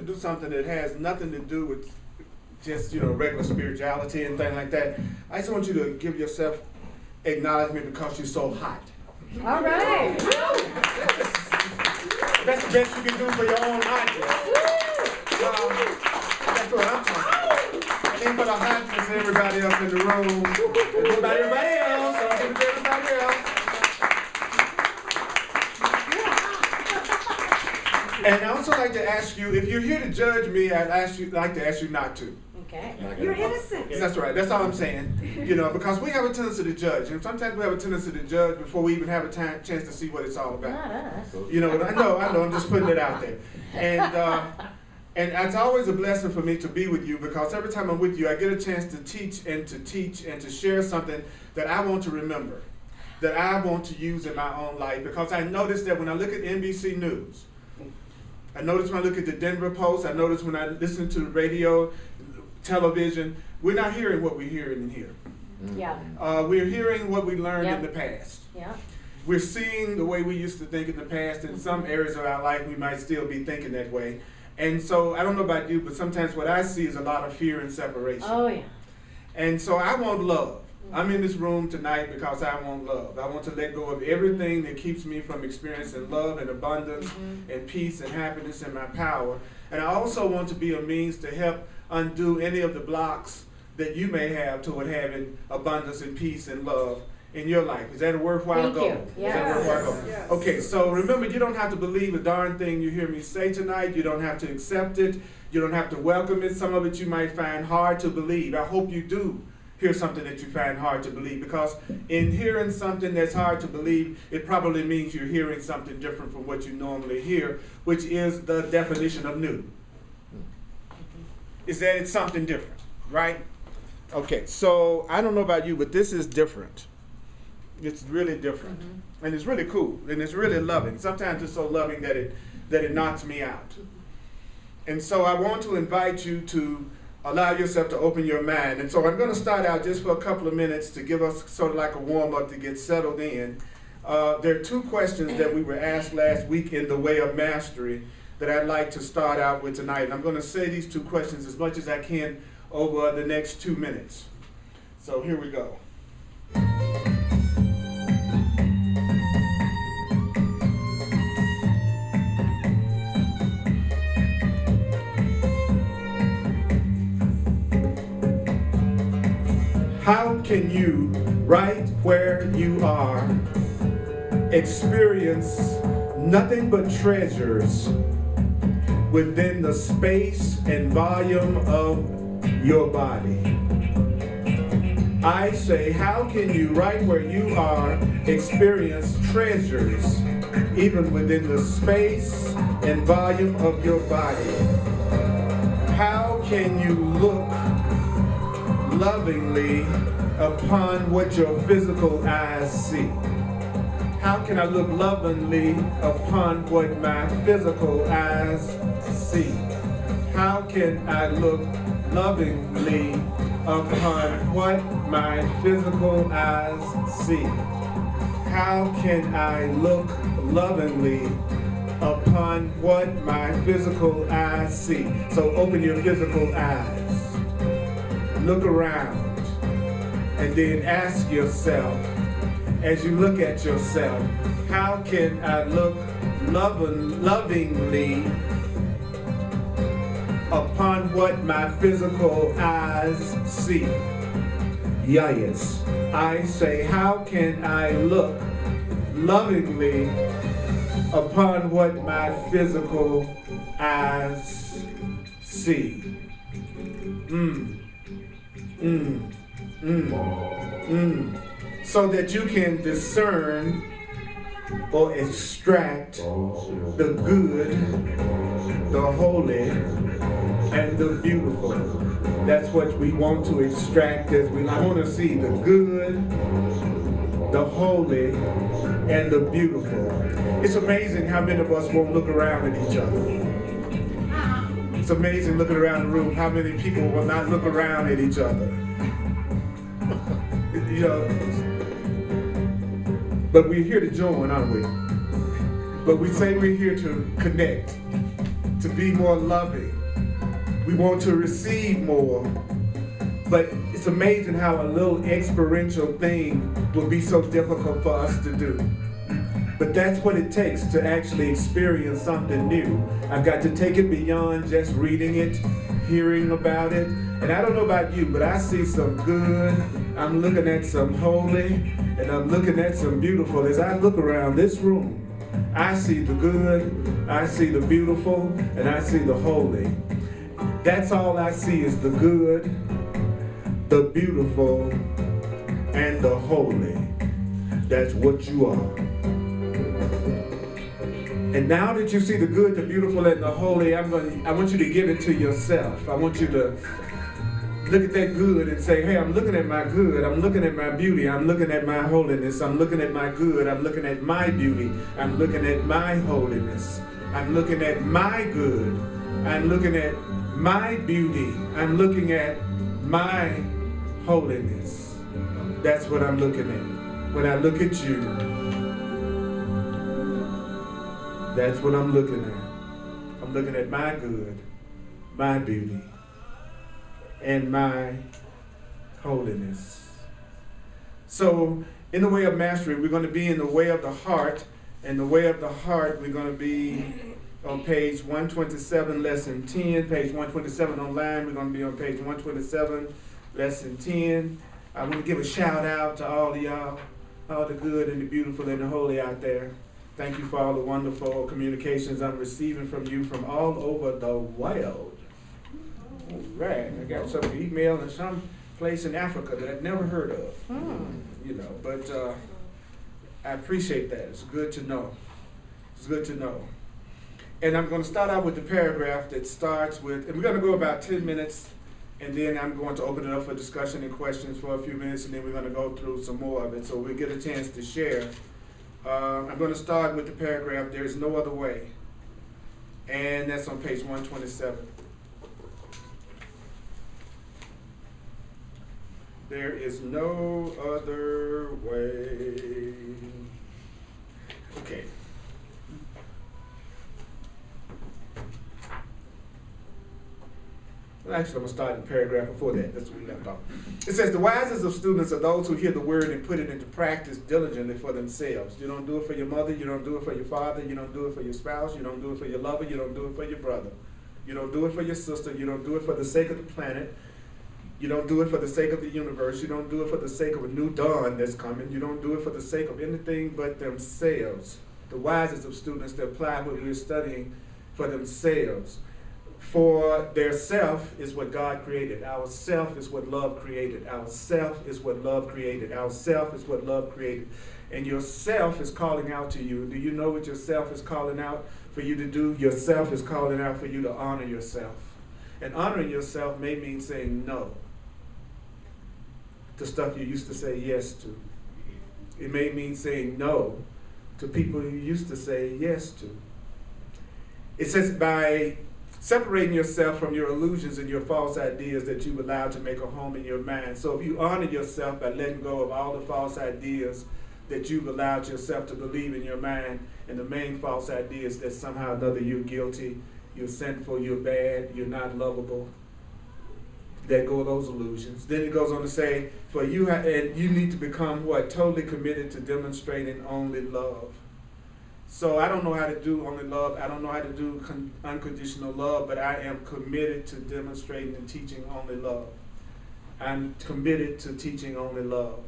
do something that has nothing to do with just, regular spirituality and things like that. I just want you to give yourself acknowledgement because you're so hot. All right. That's the best you can do for your own hotness. That's what I'm talking about. It ain't for the hotness of everybody else in the room. It's about everybody else. Don't give it to everybody else. And I also like to ask you, if you're here to judge me, I'd like to ask you not to. Okay. You're innocent. That's right. That's all I'm saying. Because we have a tendency to judge, and sometimes we have a tendency to judge before we even have a chance to see what it's all about. Not us. I know. I'm just putting it out there. And it's always a blessing for me to be with you because every time I'm with you, I get a chance to teach and to share something that I want to remember, that I want to use in my own life. Because I noticed that when I look at NBC News, I notice when I look at the Denver Post, I notice when I listen to the radio, television, we're not hearing what we're hearing in here. Yeah. We're hearing what we learned in the past. Yeah. We're seeing the way we used to think in the past. In some areas of our life, we might still be thinking that way. And so, I don't know about you, but sometimes what I see is a lot of fear and separation. Oh, yeah. And so I want love. I'm in this room tonight because I want love. I want to let go of everything that keeps me from experiencing love and abundance and peace and happiness and my power. And I also want to be a means to help undo any of the blocks that you may have toward having abundance and peace and love in your life. Is that a worthwhile goal? Thank you. Is that a worthwhile goal? Yes. Okay, so remember, you don't have to believe a darn thing you hear me say tonight. You don't have to accept it. You don't have to welcome it. Some of it you might find hard to believe. I hope you do hear something that you find hard to believe, because in hearing something that's hard to believe, it probably means you're hearing something different from what you normally hear, which is the definition of new. Is that it's something different, right? Okay, so I don't know about you, but this is different. It's really different. And it's really cool, and it's really loving. Sometimes it's so loving that it knocks me out. And so I want to invite you to allow yourself to open your mind. And so I'm going to start out just for a couple of minutes to give us sort of like a warm-up to get settled in. There are two questions that we were asked last week in the Way of Mastery that I'd like to start out with tonight. And I'm going to say these two questions as much as I can over the next 2 minutes. So here we go. How can you, right where you are, experience nothing but treasures within the space and volume of your body? I say, how can you, right where you are, experience treasures even within the space and volume of your body? How can you look lovingly upon what your physical eyes see? How can I look lovingly upon what my physical eyes see? How can I look lovingly upon what my physical eyes see? How can I look lovingly upon what my physical eyes see? So open your physical eyes. Look around and then ask yourself, as you look at yourself, how can I look lovingly upon what my physical eyes see? Yes, I say, how can I look lovingly upon what my physical eyes see? So that you can discern or extract the good, the holy, and the beautiful. That's what we want to extract. I want to see the good, the holy, and the beautiful. It's amazing how many of us won't look around at each other. It's amazing looking around the room how many people will not look around at each other. But we're here to join, aren't we? But we say we're here to connect. to be more loving. We want to receive more. But it's amazing how a little experiential thing will be so difficult for us to do. But that's what it takes to actually experience something new. I've got to take it beyond just reading it, hearing about it. And I don't know about you, but I see some good, I'm looking at some holy, and I'm looking at some beautiful. As I look around this room, I see the good, I see the beautiful, and I see the holy. That's all I see is the good, the beautiful, and the holy. That's what you are. And now that you see the good, the beautiful, and the holy, I want you to give it to yourself. I want you to look at that good and say, hey, I'm looking at my good, I'm looking at my beauty, I'm looking at my holiness, I'm looking at my good, I'm looking at my beauty, I'm looking at my holiness, I'm looking at my good, I'm looking at my beauty, I'm looking at my holiness. That's what I'm looking at. When I look at you, that's what I'm looking at. I'm looking at my good, my beauty, and my holiness. So, in the way of mastery, we're going to be in the way of the heart. And the way of the heart, we're going to be on page 127, lesson 10. Page 127 online, we're going to be on page 127, lesson 10. I want to give a shout out to all of y'all, all the good and the beautiful and the holy out there. Thank you for all the wonderful communications I'm receiving from you from all over the world. Right, I got some email in some place in Africa that I've never heard of. You know, but I appreciate that. It's good to know. It's good to know. And I'm going to start out with the paragraph that starts with, and we're going to go about 10 minutes, and then I'm going to open it up for discussion and questions for a few minutes, and then we're going to go through some more of it so we get a chance to share. I'm going to start with the paragraph, there is no other way. And that's on page 127. There is no other way. Okay. Well, actually, I'm going to start the paragraph before that. That's where we left off. It says, the wisest of students are those who hear the word and put it into practice diligently for themselves. You don't do it for your mother. You don't do it for your father. You don't do it for your spouse. You don't do it for your lover. You don't do it for your brother. You don't do it for your sister. You don't do it for the sake of the planet. You don't do it for the sake of the universe. You don't do it for the sake of a new dawn that's coming. You don't do it for the sake of anything but themselves. The wisest of students, they apply what we're studying for themselves. For their self is what God created. Our self is what love created. Our self is what love created. Our self is what love created. And your self is calling out to you. Do you know what your self is calling out for you to do? Your self is calling out for you to honor yourself. And honoring yourself may mean saying no to stuff you used to say yes to. It may mean saying no to people you used to say yes to. It says by separating yourself from your illusions and your false ideas that you've allowed to make a home in your mind. So if you honor yourself by letting go of all the false ideas that you've allowed yourself to believe in your mind, and the main false idea is that somehow or another you're guilty, you're sinful, you're bad, you're not lovable. Let go of those illusions. Then it goes on to say, for you, and you need to become what? Totally committed to demonstrating only love. So I don't know how to do only love. I don't know how to do unconditional love, but I am committed to demonstrating and teaching only love. I'm committed to teaching only love.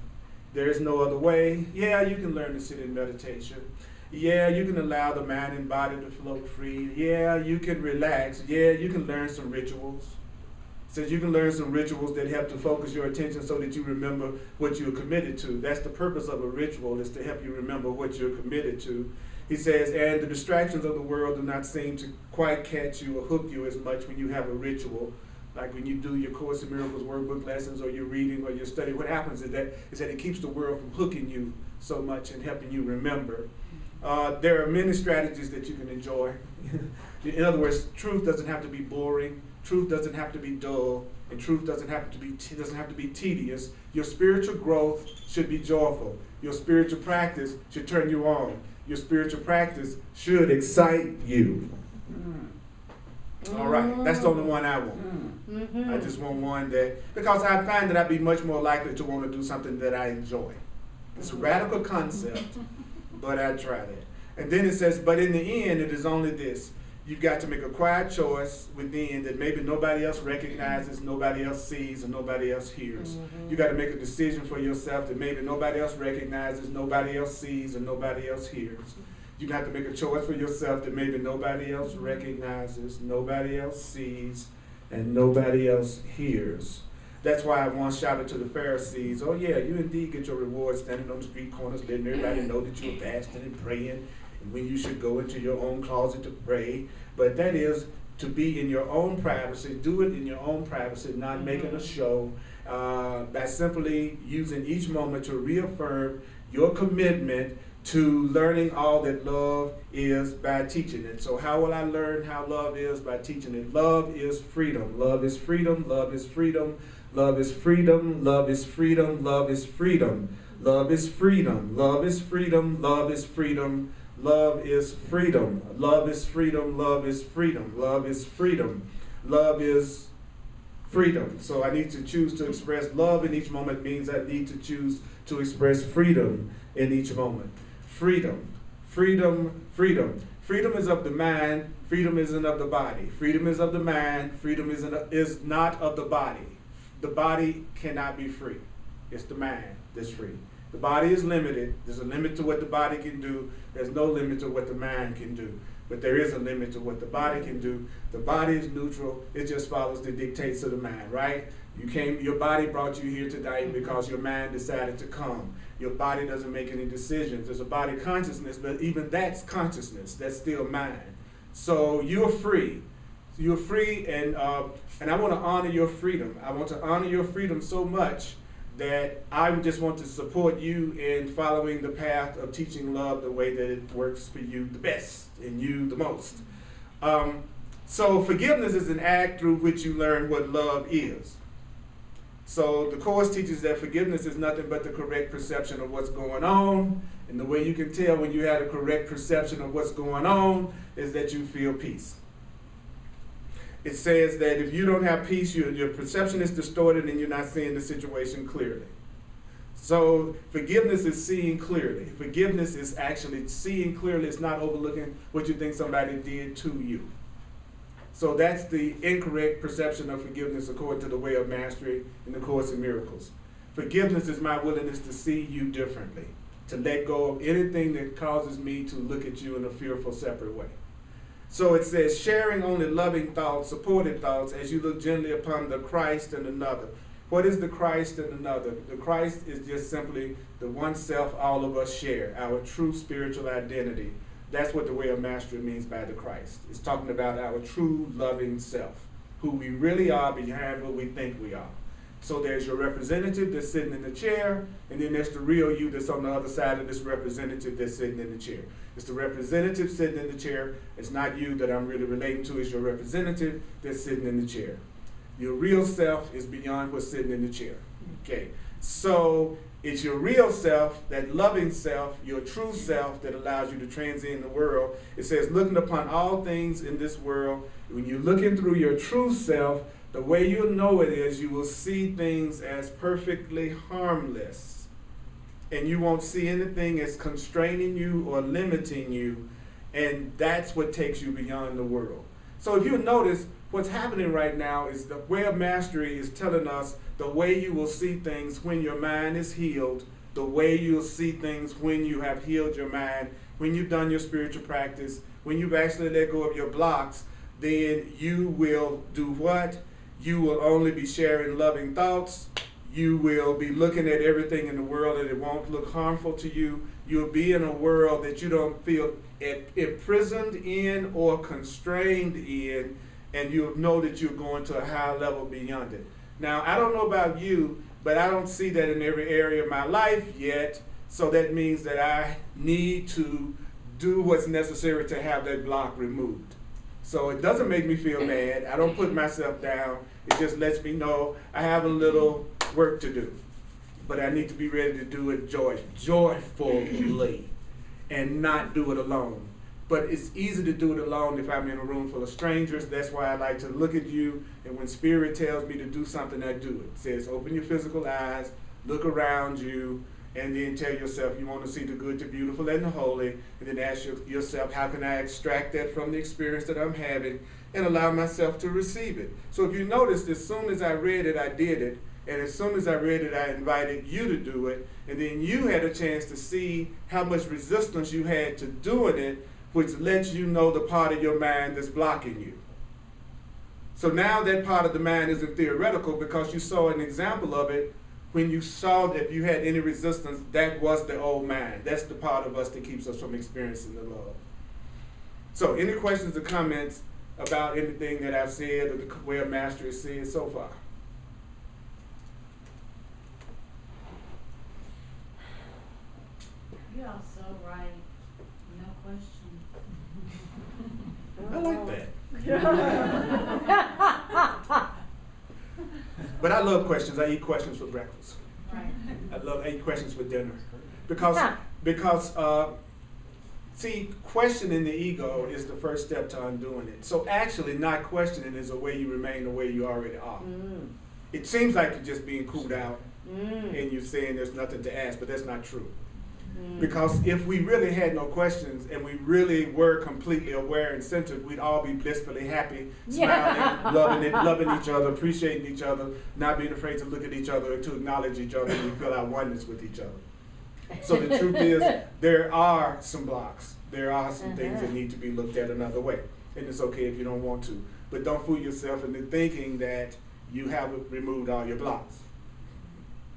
There is no other way. Yeah, you can learn to sit in meditation. Yeah, you can allow the mind and body to float free. Yeah, you can relax. Yeah, you can learn some rituals. It says you can learn some rituals that help to focus your attention so that you remember what you're committed to. That's the purpose of a ritual, is to help you remember what you're committed to. He says, and the distractions of the world do not seem to quite catch you or hook you as much when you have a ritual. Like when you do your Course in Miracles workbook lessons or your reading or your study, what happens is that it keeps the world from hooking you so much and helping you remember. There are many strategies that you can enjoy. In other words, truth doesn't have to be boring. Truth doesn't have to be dull, and truth doesn't have to be tedious. Your spiritual growth should be joyful. Your spiritual practice should turn you on. Your spiritual practice should excite you. All right, that's the only one I want. I just want one that, because I find that I'd be much more likely to want to do something that I enjoy. It's a radical concept, but I try that. And then it says, but in the end, it is only this. You've got to make a quiet choice within that maybe nobody else recognizes, nobody else sees, and nobody else hears. You got to make a decision for yourself that maybe nobody else recognizes, nobody else sees, and nobody else hears. You got to make a choice for yourself that maybe nobody else recognizes, nobody else sees, and nobody else hears. That's why I once shouted to the Pharisees, oh yeah, you indeed get your reward standing on the street corners, letting everybody know that you're fasting and praying, and when you should go into your own closet to pray. But that is to be in your own privacy, do it in your own privacy, not making a show, by simply using each moment to reaffirm your commitment to learning all that love is by teaching it. So how will I learn how love is? By teaching it. Love is freedom. Love is freedom. Love is freedom. Love is freedom. Love is freedom. Love is freedom. Love is freedom. Love is freedom. Love is freedom. Love is freedom. Love is freedom. Love is freedom. Love is freedom. Love is freedom. So I need to choose to express love in each moment means I need to choose to express freedom in each moment. Freedom, freedom, freedom. Freedom is of the mind. Freedom isn't of the body. Freedom is of the mind. Freedom is not of the body. The body cannot be free. It's the mind that's free. The body is limited. There's a limit to what the body can do. There's no limit to what the mind can do. But there is a limit to what the body can do. The body is neutral. It just follows the dictates of the mind, right? Your body brought you here tonight because your mind decided to come. Your body doesn't make any decisions. There's a body consciousness, but even that's consciousness. That's still mind. So you're free. You're free, and I want to honor your freedom. I want to honor your freedom so much that I just want to support you in following the path of teaching love the way that it works for you the best and you the most. So forgiveness is an act through which you learn what love is. So the Course teaches that forgiveness is nothing but the correct perception of what's going on. And the way you can tell when you have a correct perception of what's going on is that you feel peace. It says that if you don't have peace, your perception is distorted and you're not seeing the situation clearly. So forgiveness is seeing clearly. Forgiveness is actually seeing clearly. It's not overlooking what you think somebody did to you. So that's the incorrect perception of forgiveness according to the Way of Mastery in the Course in Miracles. Forgiveness is my willingness to see you differently, to let go of anything that causes me to look at you in a fearful, separate way. So it says, sharing only loving thoughts, supported thoughts, as you look gently upon the Christ and another. What is the Christ and another? The Christ is just simply the one self all of us share, our true spiritual identity. That's what the Way of Mastery means by the Christ. It's talking about our true loving self, who we really are behind what we think we are. So there's your representative that's sitting in the chair, and then there's the real you that's on the other side of this representative that's sitting in the chair. It's the representative sitting in the chair. It's not you that I'm really relating to. It's your representative that's sitting in the chair. Your real self is beyond what's sitting in the chair. Okay, so it's your real self, that loving self, your true self that allows you to transcend the world. It says, looking upon all things in this world, when you're looking through your true self, the way you'll know it is you will see things as perfectly harmless. And you won't see anything as constraining you or limiting you. And that's what takes you beyond the world. So if you notice, what's happening right now is the Way of Mastery is telling us the way you will see things when your mind is healed, the way you'll see things when you have healed your mind, when you've done your spiritual practice, when you've actually let go of your blocks, then you will do what? You will only be sharing loving thoughts. You will be looking at everything in the world and it won't look harmful to you. You'll be in a world that you don't feel imprisoned in or constrained in, and you'll know that you're going to a higher level beyond it. Now, I don't know about you, but I don't see that in every area of my life yet, so that means that I need to do what's necessary to have that block removed. So it doesn't make me feel bad. I don't put myself down. It just lets me know I have a little work to do. But I need to be ready to do it joyfully and not do it alone. But it's easy to do it alone if I'm in a room full of strangers. That's why I like to look at you, and when Spirit tells me to do something, I do it. It says, open your physical eyes, look around you, and then tell yourself you want to see the good, the beautiful, and the holy, and then ask yourself, how can I extract that from the experience that I'm having and allow myself to receive it? So if you noticed, as soon as I read it, I did it, and as soon as I read it, I invited you to do it, and then you had a chance to see how much resistance you had to doing it, which lets you know the part of your mind that's blocking you. So now that part of the mind isn't theoretical because you saw an example of it when you saw that if you had any resistance, that was the old mind. That's the part of us that keeps us from experiencing the love. So any questions or comments about anything that I've said or the way a master has said so far? You're all so right. No question. I like that. But I love questions. I eat questions for breakfast. Right. I eat questions for dinner. Because see, questioning the ego is the first step to undoing it. So actually not questioning is a way you remain the way you already are. It seems like you're just being cooled out and you're saying there's nothing to ask, but that's not true. Because if we really had no questions and we really were completely aware and centered, we'd all be blissfully happy, smiling, loving each other, appreciating each other, not being afraid to look at each other or to acknowledge each other, and we feel our oneness with each other. So the truth is, there are some blocks. There are some things that need to be looked at another way. And it's okay if you don't want to. But don't fool yourself into thinking that you haven't removed all your blocks.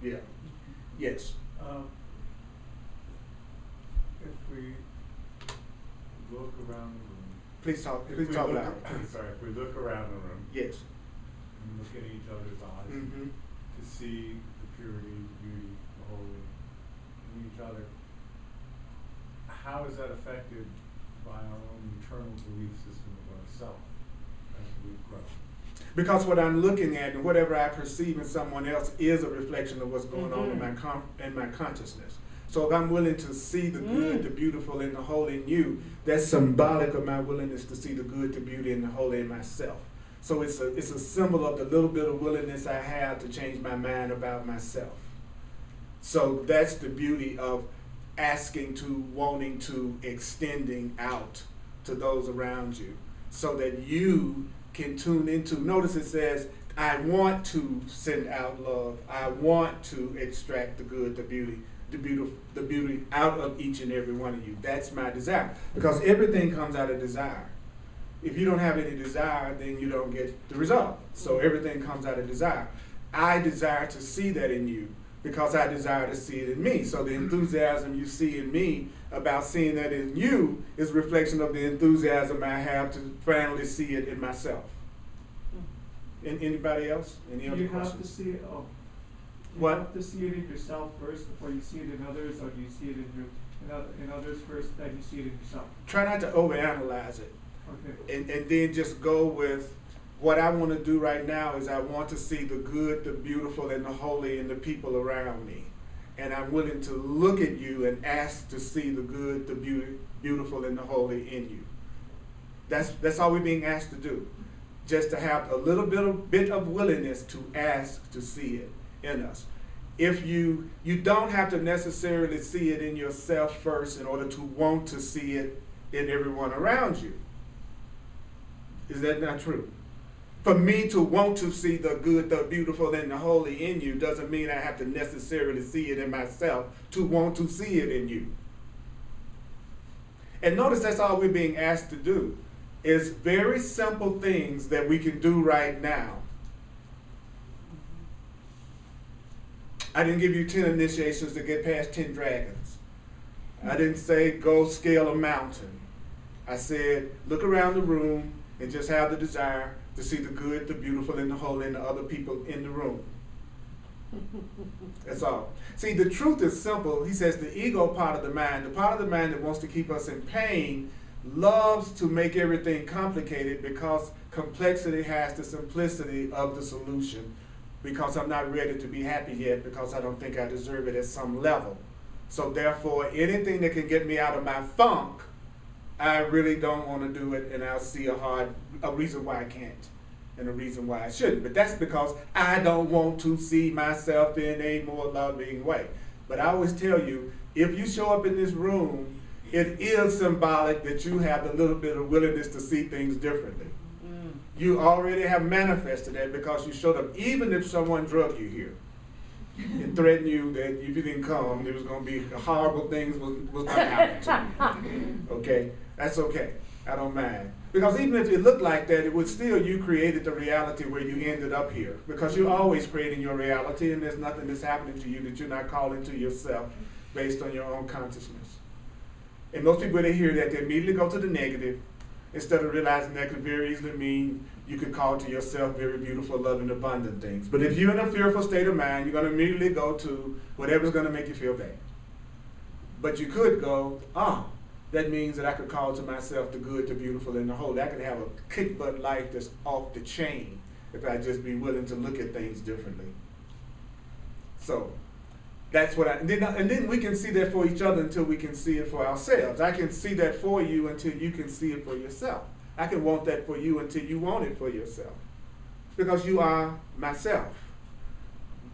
Yeah. Yes. If we look around the room. Please talk loud. Sorry, if we look around the room. Yes. And look at each other's eyes to see the purity, the beauty, the holy in each other, how is that affected by our own internal belief system of ourselves as we grow? Because what I'm looking at and whatever I perceive in someone else is a reflection of what's going on in my consciousness. So if I'm willing to see the good, the beautiful, and the holy in you, that's symbolic of my willingness to see the good, the beauty, and the holy in myself. So it's a symbol of the little bit of willingness I have to change my mind about myself. So that's the beauty of asking to, wanting to, extending out to those around you so that you can tune into. Notice it says, I want to send out love. I want to extract the good, the beauty, the beauty out of each and every one of you. That's my desire. Because everything comes out of desire. If you don't have any desire, then you don't get the result. So everything comes out of desire. I desire to see that in you because I desire to see it in me. So the enthusiasm you see in me about seeing that in you is a reflection of the enthusiasm I have to finally see it in myself. Anybody else? Any other questions? You have to see it. You have to see it in yourself first before you see it in others, or do you see it in others first, then you see it in yourself? Try not to overanalyze it. Okay. And then just go with what I want to do right now is I want to see the good, the beautiful, and the holy in the people around me. And I'm willing to look at you and ask to see the good, the beautiful, and the holy in you. That's all we're being asked to do. Just to have a little bit of willingness to ask to see it in us. If you don't have to necessarily see it in yourself first in order to want to see it in everyone around you. Is that not true? For me to want to see the good, the beautiful, and the holy in you doesn't mean I have to necessarily see it in myself to want to see it in you. And notice that's all we're being asked to do. Is very simple things that we can do right now. I didn't give you 10 initiations to get past 10 dragons. I didn't say go scale a mountain. I said look around the room and just have the desire to see the good, the beautiful, and the holy in the other people in the room. That's all. See, the truth is simple. He says the ego part of the mind, the part of the mind that wants to keep us in pain, loves to make everything complicated because complexity has the simplicity of the solution. Because I'm not ready to be happy yet, because I don't think I deserve it at some level. So therefore, anything that can get me out of my funk, I really don't want to do it, and I'll see a reason why I can't, and a reason why I shouldn't. But that's because I don't want to see myself in a more loving way. But I always tell you, if you show up in this room, it is symbolic that you have a little bit of willingness to see things differently. You already have manifested that because you showed up. Even if someone drug you here and threatened you that if you didn't come, there was going to be horrible things was going to happen to you. Okay? That's okay. I don't mind. Because even if it looked like that, it would still, you created the reality where you ended up here. Because you're always creating your reality, and there's nothing that's happening to you that you're not calling to yourself based on your own consciousness. And most people, when they hear that, they immediately go to the negative, instead of realizing that could very easily mean you could call to yourself very beautiful, loving, abundant things. But if you're in a fearful state of mind, you're going to immediately go to whatever's going to make you feel bad. But you could go, that means that I could call to myself the good, the beautiful, and the holy. I could have a kick-butt life that's off the chain if I just be willing to look at things differently. So that's what and then we can see that for each other until we can see it for ourselves. I can see that for you until you can see it for yourself. I can want that for you until you want it for yourself. Because you are myself.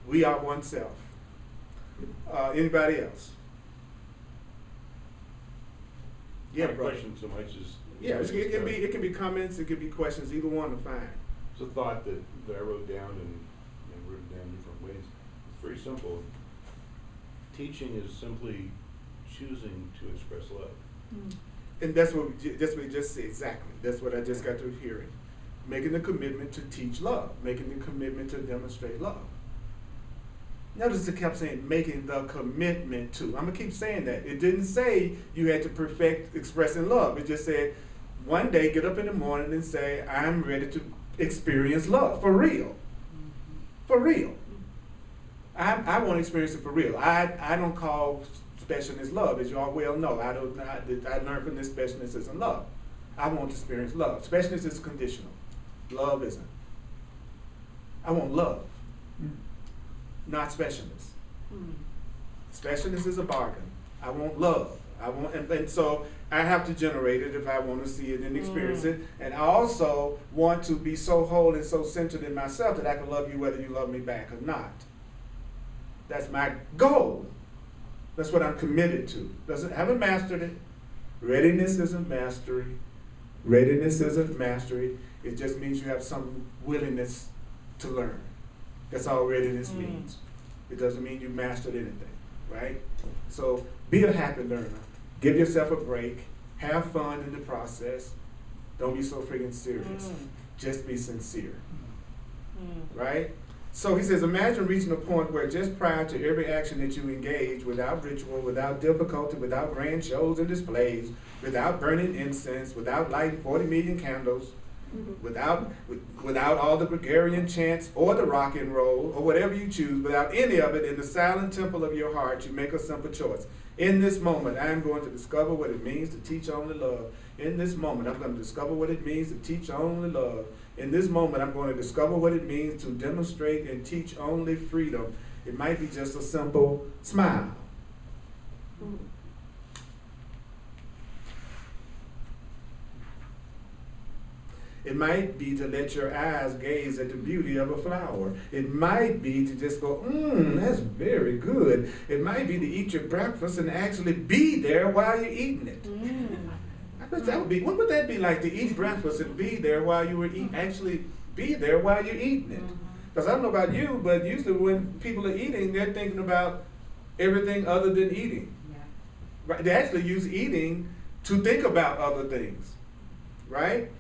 We are one self. Anybody else? Yeah, My brother. question so much is. It can be comments, it can be questions, either one are fine. It's a thought that I wrote down and wrote it down different ways. It's very simple. Teaching is simply choosing to express love. And that's what we just said, exactly. That's what I just got through hearing. Making the commitment to teach love, making the commitment to demonstrate love. Notice it kept saying making the commitment to. I'm going to keep saying that. It didn't say you had to perfect expressing love. It just said one day get up in the morning and say, I'm ready to experience love for real. For real. I want to experience it for real. I don't call specialness love, as you all well know. I learned from this specialness isn't love. I want to experience love. Specialness is conditional. Love isn't. I want love, not specialness. Specialness is a bargain. I want love. And so I have to generate it if I want to see it and experience it. And I also want to be so whole and so centered in myself that I can love you whether you love me back or not. That's my goal. That's what I'm committed to. Haven't mastered it. Readiness isn't mastery. Readiness isn't mastery. It just means you have some willingness to learn. That's all readiness means. It doesn't mean you mastered anything, right? So be a happy learner. Give yourself a break. Have fun in the process. Don't be so freaking serious. Just be sincere, right? So he says, imagine reaching a point where just prior to every action that you engage, without ritual, without difficulty, without grand shows and displays, without burning incense, without lighting 40 million candles, without all the Gregorian chants or the rock and roll or whatever you choose, without any of it, in the silent temple of your heart, you make a simple choice. In this moment, I am going to discover what it means to teach only love. In this moment, I'm going to discover what it means to teach only love. In this moment, I'm going to discover what it means to demonstrate and teach only freedom. It might be just a simple smile. It might be to let your eyes gaze at the beauty of a flower. It might be to just go, that's very good. It might be to eat your breakfast and actually be there while you're eating it. I bet that would be, what would that be like, to eat breakfast and be there while you were eating, actually be there while you're eating it? Because I don't know about you, but usually when people are eating, they're thinking about everything other than eating. Right? They actually use eating to think about other things, right?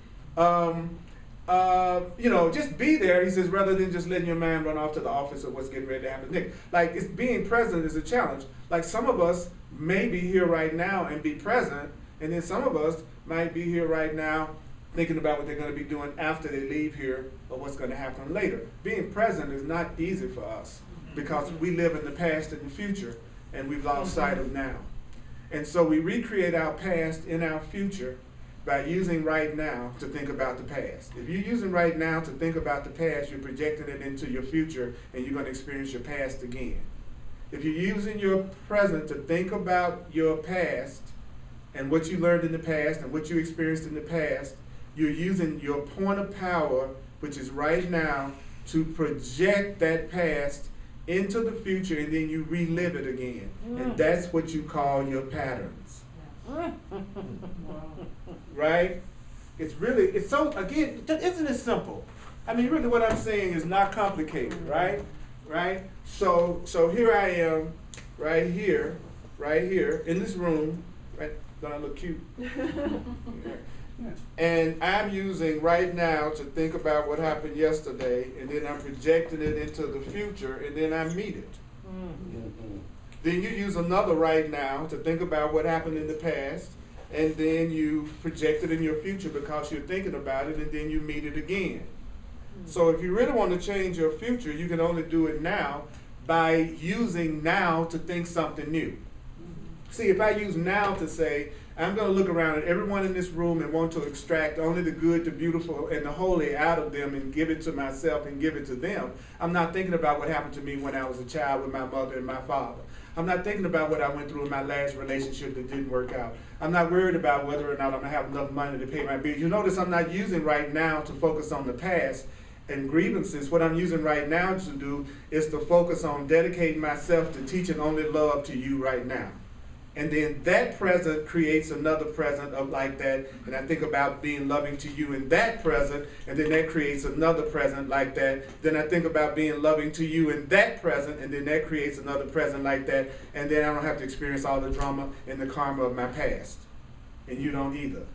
Just be there, he says, rather than just letting your mind run off to the office of what's getting ready to happen next. Like, it's being present is a challenge. Like, some of us may be here right now and be present, and then some of us might be here right now thinking about what they're going to be doing after they leave here or what's going to happen later. Being present is not easy for us because we live in the past and the future, and we've lost sight of now. And so we recreate our past in our future by using right now to think about the past. If you're using right now to think about the past, you're projecting it into your future, and you're going to experience your past again. If you're using your present to think about your past and what you learned in the past and what you experienced in the past, you're using your point of power, which is right now, to project that past into the future, and then you relive it again. And that's what you call your patterns. Right? It's so, again, isn't it simple? I mean, really what I'm saying is not complicated, right? Right? So here I am, right here, in this room, right? Don't I look cute? And I'm using right now to think about what happened yesterday, and then I'm projecting it into the future, and then I meet it. Then you use another right now to think about what happened in the past, and then you project it in your future because you're thinking about it, and then you meet it again. So if you really want to change your future, you can only do it now by using now to think something new. See, if I use now to say, I'm going to look around at everyone in this room and want to extract only the good, the beautiful, and the holy out of them and give it to myself and give it to them, I'm not thinking about what happened to me when I was a child with my mother and my father. I'm not thinking about what I went through in my last relationship that didn't work out. I'm not worried about whether or not I'm going to have enough money to pay my bills. You notice I'm not using right now to focus on the past and grievances. What I'm using right now to do is to focus on dedicating myself to teaching only love to you right now. And then that present creates another present of like that. And I think about being loving to you in that present, and then that creates another present like that. Then I think about being loving to you in that present, and then that creates another present like that. And then I don't have to experience all the drama and the karma of my past. And you don't either.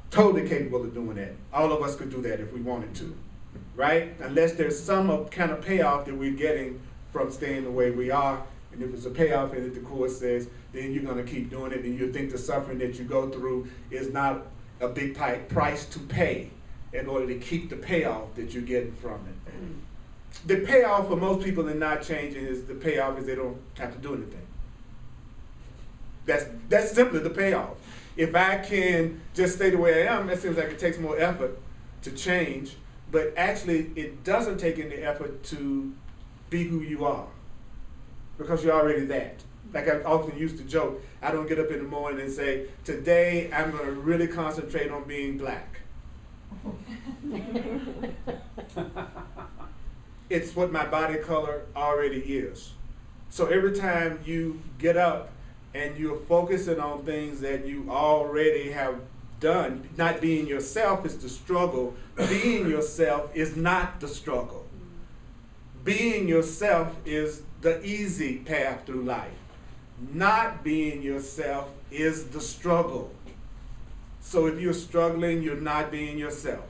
Totally capable of doing that. All of us could do that if we wanted to, right? Unless there's some kind of payoff that we're getting from staying the way we are. And if there's a payoff in it, the Course says, then you're going to keep doing it, and you think the suffering that you go through is not a big price to pay in order to keep the payoff that you're getting from it. The payoff for most people in not changing is the payoff is they don't have to do anything. That's simply the payoff. If I can just stay the way I am, it seems like it takes more effort to change, but actually it doesn't take any effort to be who you are, because you're already that. Like I often used to joke, I don't get up in the morning and say, today I'm going to really concentrate on being black. It's what my body color already is. So every time you get up and you're focusing on things that you already have done, not being yourself is the struggle. Being yourself is not the struggle. Being yourself is the easy path through life. Not being yourself is the struggle. So if you're struggling, you're not being yourself.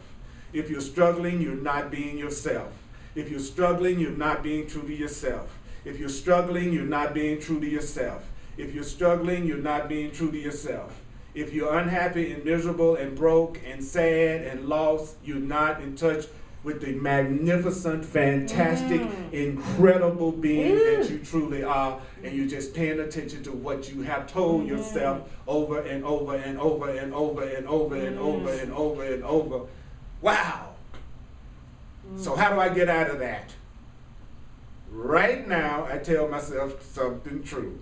If you're struggling, you're not being yourself. If you're struggling, you're not being true to yourself. If you're struggling, you're not being true to yourself. If you're struggling, you're not being true to yourself. If you're unhappy and miserable and broke and sad and lost, you're not in touch with the magnificent, fantastic, incredible being that you truly are, and you're just paying attention to what you have told yourself over and over and over and over and over and over and over and over. Wow. So how do I get out of that? Right now, I tell myself something true.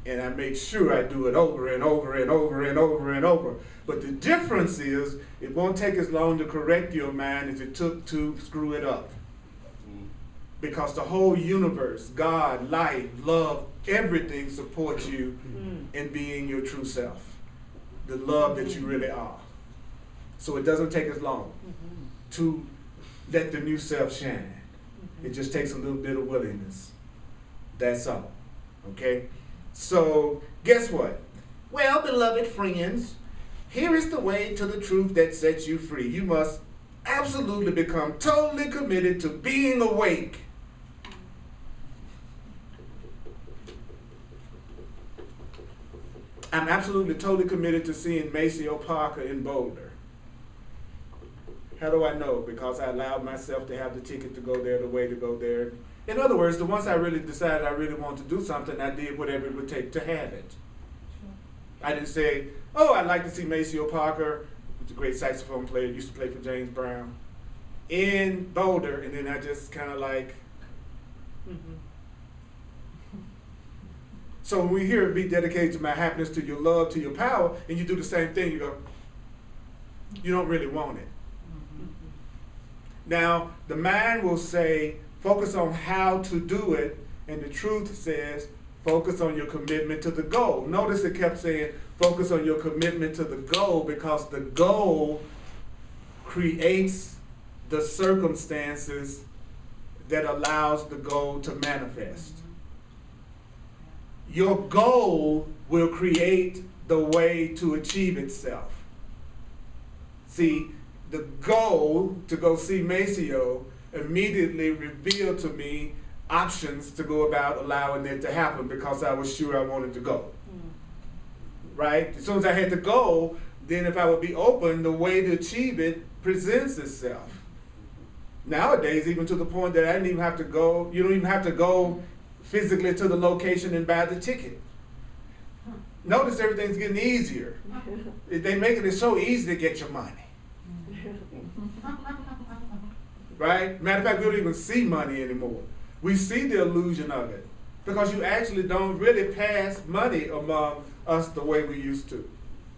And I make sure I do it over and over and over and over and over. But the difference is, it won't take as long to correct your mind as it took to screw it up. Because the whole universe, God, life, love, everything supports you in being your true self. The love that you really are. So it doesn't take as long to let the new self shine. It just takes a little bit of willingness. That's all. Okay? So, guess what? Well, beloved friends, here is the way to the truth that sets you free. You must absolutely become totally committed to being awake. I'm absolutely totally committed to seeing Maceo Parker in Boulder. How do I know? Because I allowed myself to have the ticket to go there, the way to go there. In other words, the once I really decided I really wanted to do something, I did whatever it would take to have it. I didn't say, oh, I'd like to see Maceo Parker, who's a great saxophone player, used to play for James Brown, in Boulder, and then I just kind of like, So when we hear it, be dedicated to my happiness, to your love, to your power, and you do the same thing, you go, you don't really want it. Now, the mind will say, focus on how to do it, and the truth says, focus on your commitment to the goal. Notice it kept saying, focus on your commitment to the goal, because the goal creates the circumstances that allows the goal to manifest. Your goal will create the way to achieve itself. See, the goal to go see Maceo immediately revealed to me options to go about allowing it to happen, because I was sure I wanted to go. Right? As soon as I had to go, then if I would be open, the way to achieve it presents itself. Nowadays, even to the point that I didn't even have to go, you don't even have to go physically to the location and buy the ticket. Notice everything's getting easier. They're making it so easy to get your money. Right? Matter of fact, we don't even see money anymore. We see the illusion of it, because you actually don't really pass money among us the way we used to.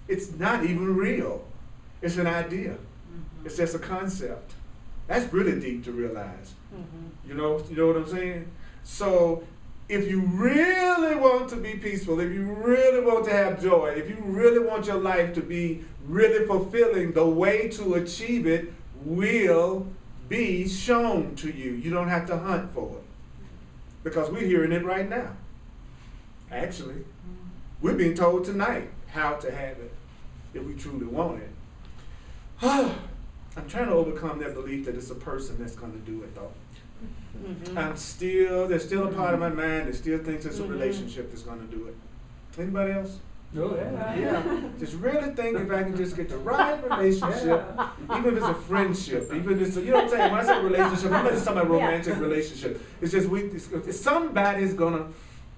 It's not even real. It's an idea. It's just a concept. That's really deep to realize. You know what I'm saying? So if you really want to be peaceful, if you really want to have joy, if you really want your life to be really fulfilling, the way to achieve it will be shown to you. You don't have to hunt for it, because we're hearing it right now. Actually, we're being told tonight how to have it if we truly want it. I'm trying to overcome that belief that it's a person that's going to do it, though. There's still a part of my mind that still thinks it's a relationship that's going to do it. Anybody else? Yeah. Just really think if I can just get the right relationship, even if it's a friendship, even if it's, you know what I'm saying? When I say relationship, I'm not just talking about romantic relationship. It's just somebody's gonna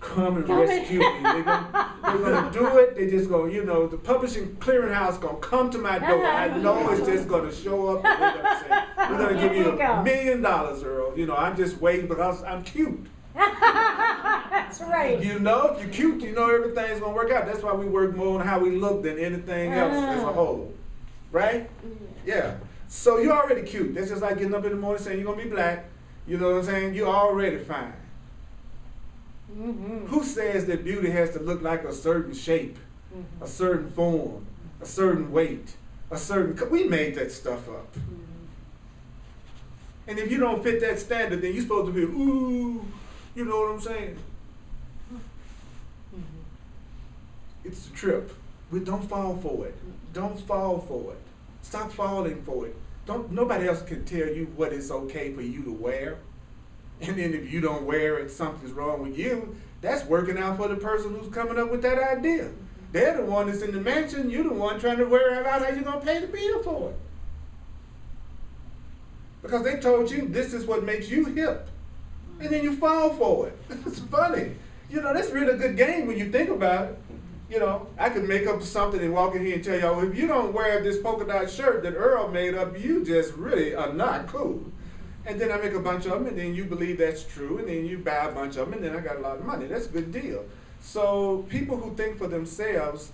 come and rescue me. They're gonna do it. They just go, the publishing clearinghouse gonna come to my door. I know it's just gonna show up and they're gonna say, we're gonna give you $1 million, Earl. I'm just waiting because I'm cute. That's right. If you're cute, everything's gonna work out. That's why we work more on how we look than anything else as a whole. Right? Yeah. So you're already cute. That's just like getting up in the morning saying you're gonna be black. You know what I'm saying? You're already fine. Who says that beauty has to look like a certain shape, a certain form, a certain weight, we made that stuff up. And if you don't fit that standard, then you're supposed to be, ooh, you know what I'm saying? It's a trip. Don't fall for it. Don't fall for it. Stop falling for it. Nobody else can tell you what is okay for you to wear. And then if you don't wear it, something's wrong with you. That's working out for the person who's coming up with that idea. They're the one that's in the mansion. You're the one trying to worry about how you're going to pay the bill for it. Because they told you this is what makes you hip. And then you fall for it. It's funny. That's really a good game when you think about it. I could make up something and walk in here and tell y'all, if you don't wear this polka dot shirt that Earl made up, you just really are not cool. And then I make a bunch of them, and then you believe that's true, and then you buy a bunch of them, and then I got a lot of money. That's a good deal. So people who think for themselves,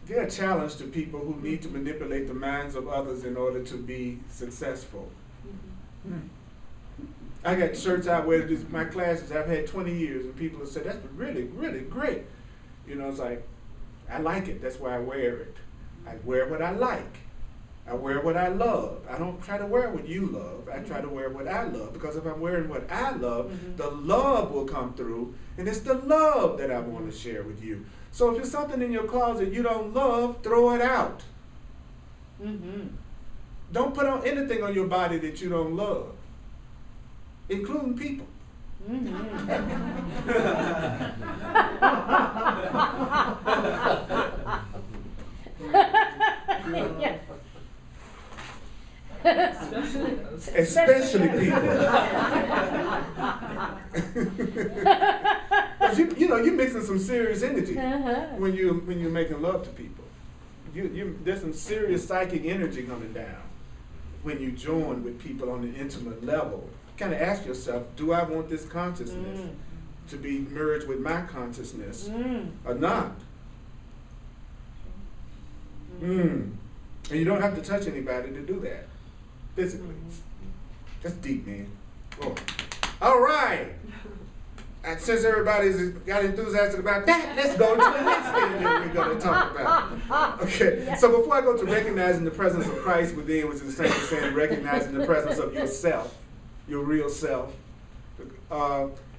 they're a challenge to people who need to manipulate the minds of others in order to be successful. I got shirts I wear to my classes I've had 20 years, and people have said, that's really, really great. It's like, I like it. That's why I wear it. I wear what I like. I wear what I love. I don't try to wear what you love. I try to wear what I love, because if I'm wearing what I love, the love will come through, and it's the love that I want to share with you. So if there's something in your closet you don't love, throw it out. Don't put on anything on your body that you don't love, including people. Especially people. You're mixing some serious energy when you're making love to people. There's some serious psychic energy coming down when you join with people on an intimate level. Kind of ask yourself, do I want this consciousness? to be merged with my consciousness Mm. or not. And you don't have to touch anybody to do that, physically. That's deep, man. Oh. All right. And since everybody's got enthusiastic about that, let's go to the next thing that we're going to talk about. Okay, so before I go to recognizing the presence of Christ within, which is the same as saying recognizing the presence of yourself, your real self,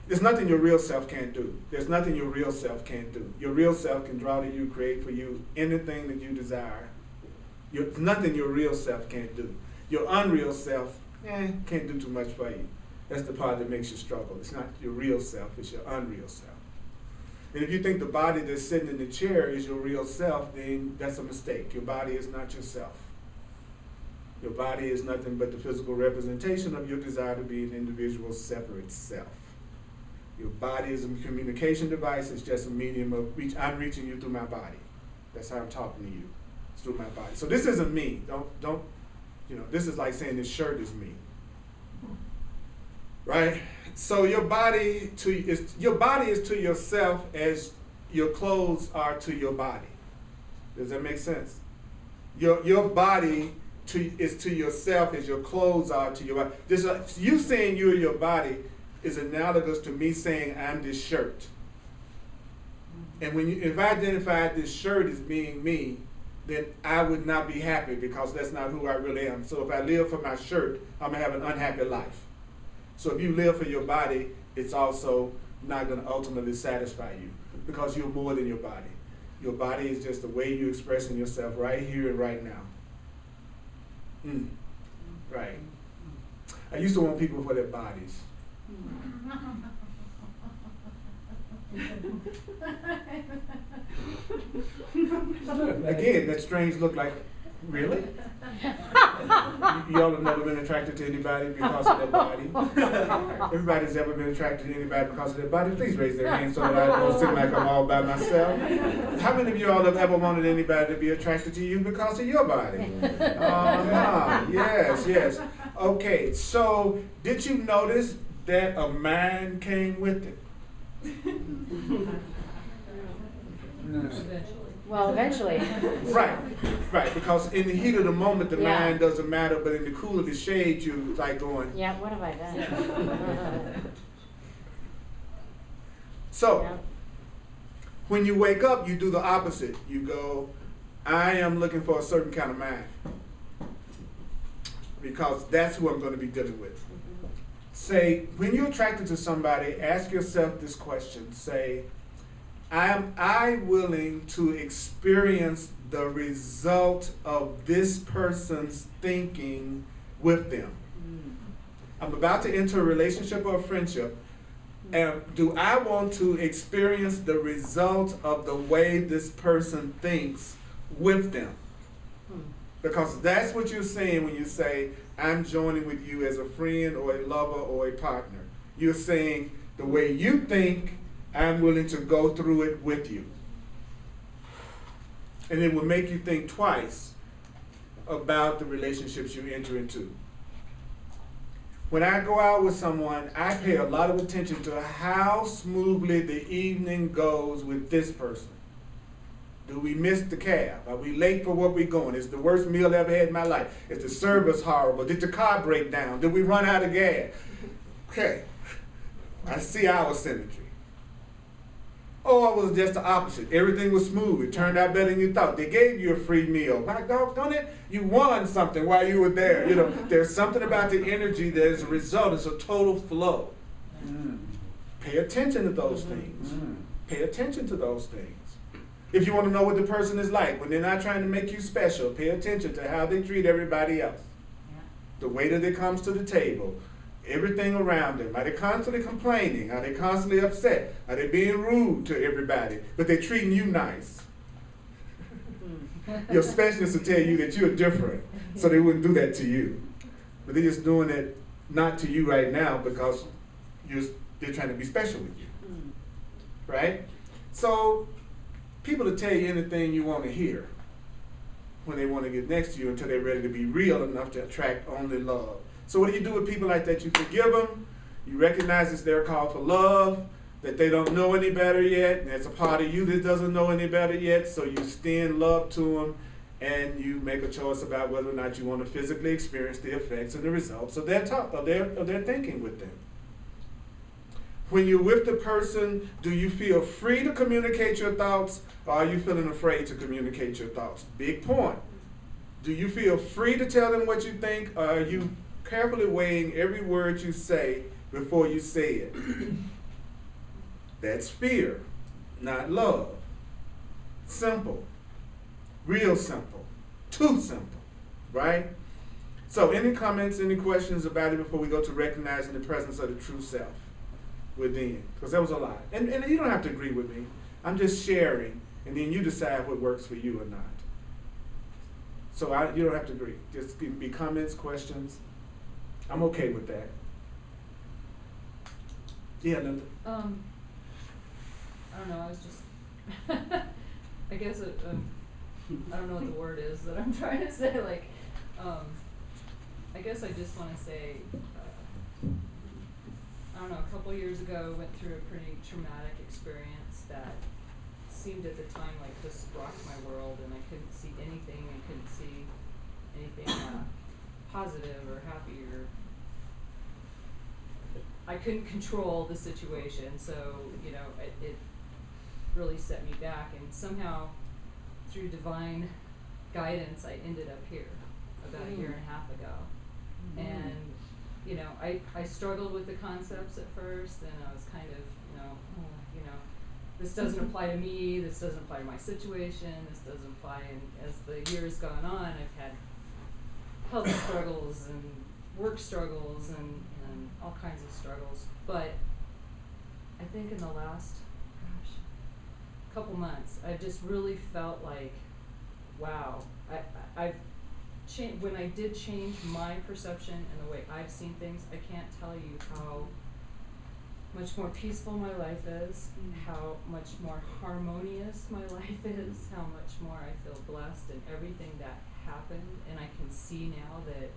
there's nothing your real self can't do. There's nothing your real self can't do. Your real self can draw to you, create for you anything that you desire. Nothing your real self can't do. Your unreal self can't do too much for you. That's the part that makes you struggle. It's not your real self, it's your unreal self. And if you think the body that's sitting in the chair is your real self, then that's a mistake. Your body is not yourself. Your body is nothing but the physical representation of your desire to be an individual, separate self. Your body is a communication device. It's just a medium of I'm reaching you through my body. That's how I'm talking to you. It's through my body. So this isn't me. Don't, this is like saying this shirt is me. Right? So your body is to yourself as your clothes are to your body. Does that make sense? Your body is to yourself as your clothes are to your body. You saying you are your body is analogous to me saying I'm this shirt. And if I identified this shirt as being me, then I would not be happy because that's not who I really am. So if I live for my shirt, I'm going to have an unhappy life. So if you live for your body, it's also not going to ultimately satisfy you because you're more than your body. Your body is just the way you're expressing yourself right here and right now. Right. I used to want people for their bodies. Again, that strange look like, really? Y'all have never been attracted to anybody because of their body? Everybody's ever been attracted to anybody because of their body? Please raise their hands so that I don't seem like I'm all by myself. How many of you all have ever wanted anybody to be attracted to you because of your body? Yes. Okay, so did you notice that a man came with it? Well, eventually. Right, because in the heat of the moment, the Yeah. mind doesn't matter, but in the cool of the shade, you're like going. Yeah, what have I done? So, Yeah. when you wake up, you do the opposite. You go, I am looking for a certain kind of man. Because that's who I'm going to be dealing with. Say, when you're attracted to somebody, ask yourself this question. Say, am I willing to experience the result of this person's thinking with them? I'm about to enter a relationship or a friendship, and do I want to experience the result of the way this person thinks with them? Because that's what you're saying when you say, I'm joining with you as a friend or a lover or a partner. You're saying, the way you think, I'm willing to go through it with you. And it will make you think twice about the relationships you enter into. When I go out with someone, I pay a lot of attention to how smoothly the evening goes with this person. Do we miss the cab? Are we late for what we're going? Is the worst meal I ever had in my life? Is the service horrible? Did the car break down? Did we run out of gas? Okay, I see our symmetry. Or it was just the opposite. Everything was smooth. It turned out better than you thought. They gave you a free meal. My doggone it, you won something while you were there. You know, there's something about the energy that as a result is a total flow. Pay attention to those things. Pay attention to those things. If you want to know what the person is like, when they're not trying to make you special, pay attention to how they treat everybody else. The waiter that comes to the table, everything around them. Are they constantly complaining? Are they constantly upset? Are they being rude to everybody? But they're treating you nice. Your specialist will tell you that you're different, so they wouldn't do that to you. But they're just doing it not to you right now because they're trying to be special with you. Right? So people will tell you anything you want to hear when they want to get next to you until they're ready to be real enough to attract only love. So what do you do with people like that? You forgive them. You recognize it's their call for love. that they don't know any better yet, and there's a part of you that doesn't know any better yet, so you extend love to them, and you make a choice about whether or not you want to physically experience the effects and the results of their talk, of their thinking with them. When you're with the person, do you feel free to communicate your thoughts, or are you feeling afraid to communicate your thoughts? Big point. Do you feel free to tell them what you think, or are you carefully weighing every word you say before you say it? That's fear, not love. Simple. Real simple. Too simple, right? So any comments, any questions about it before we go to recognizing the presence of the true self within? Because that was a lot. And you don't have to agree with me. I'm just sharing, and then you decide what works for you or not. So you don't have to agree. Just give me comments, questions. I'm okay with that. Yeah, Linda. I don't know, I was just, I guess, I don't know what the word is that I'm trying to say, like, I guess I just want to say, I don't know, a couple years ago, I went through a pretty traumatic experience that seemed at the time like just rocked my world, and I couldn't see anything, I couldn't see anything positive or happy, or I couldn't control the situation, so, you know, it really set me back, and somehow through divine guidance I ended up here about a year and a half ago. And you know, I struggled with the concepts at first, and I was kind of, you know, this doesn't apply to me, this doesn't apply to my situation, this doesn't apply, and as the years gone on, I've had health struggles and work struggles and all kinds of struggles. But I think in the last, couple months, I just really felt like, wow, I've changed. When I did change my perception and the way I've seen things, I can't tell you how much more peaceful my life is, how much more harmonious my life is, how much more I feel blessed in everything that happened, and I can see now that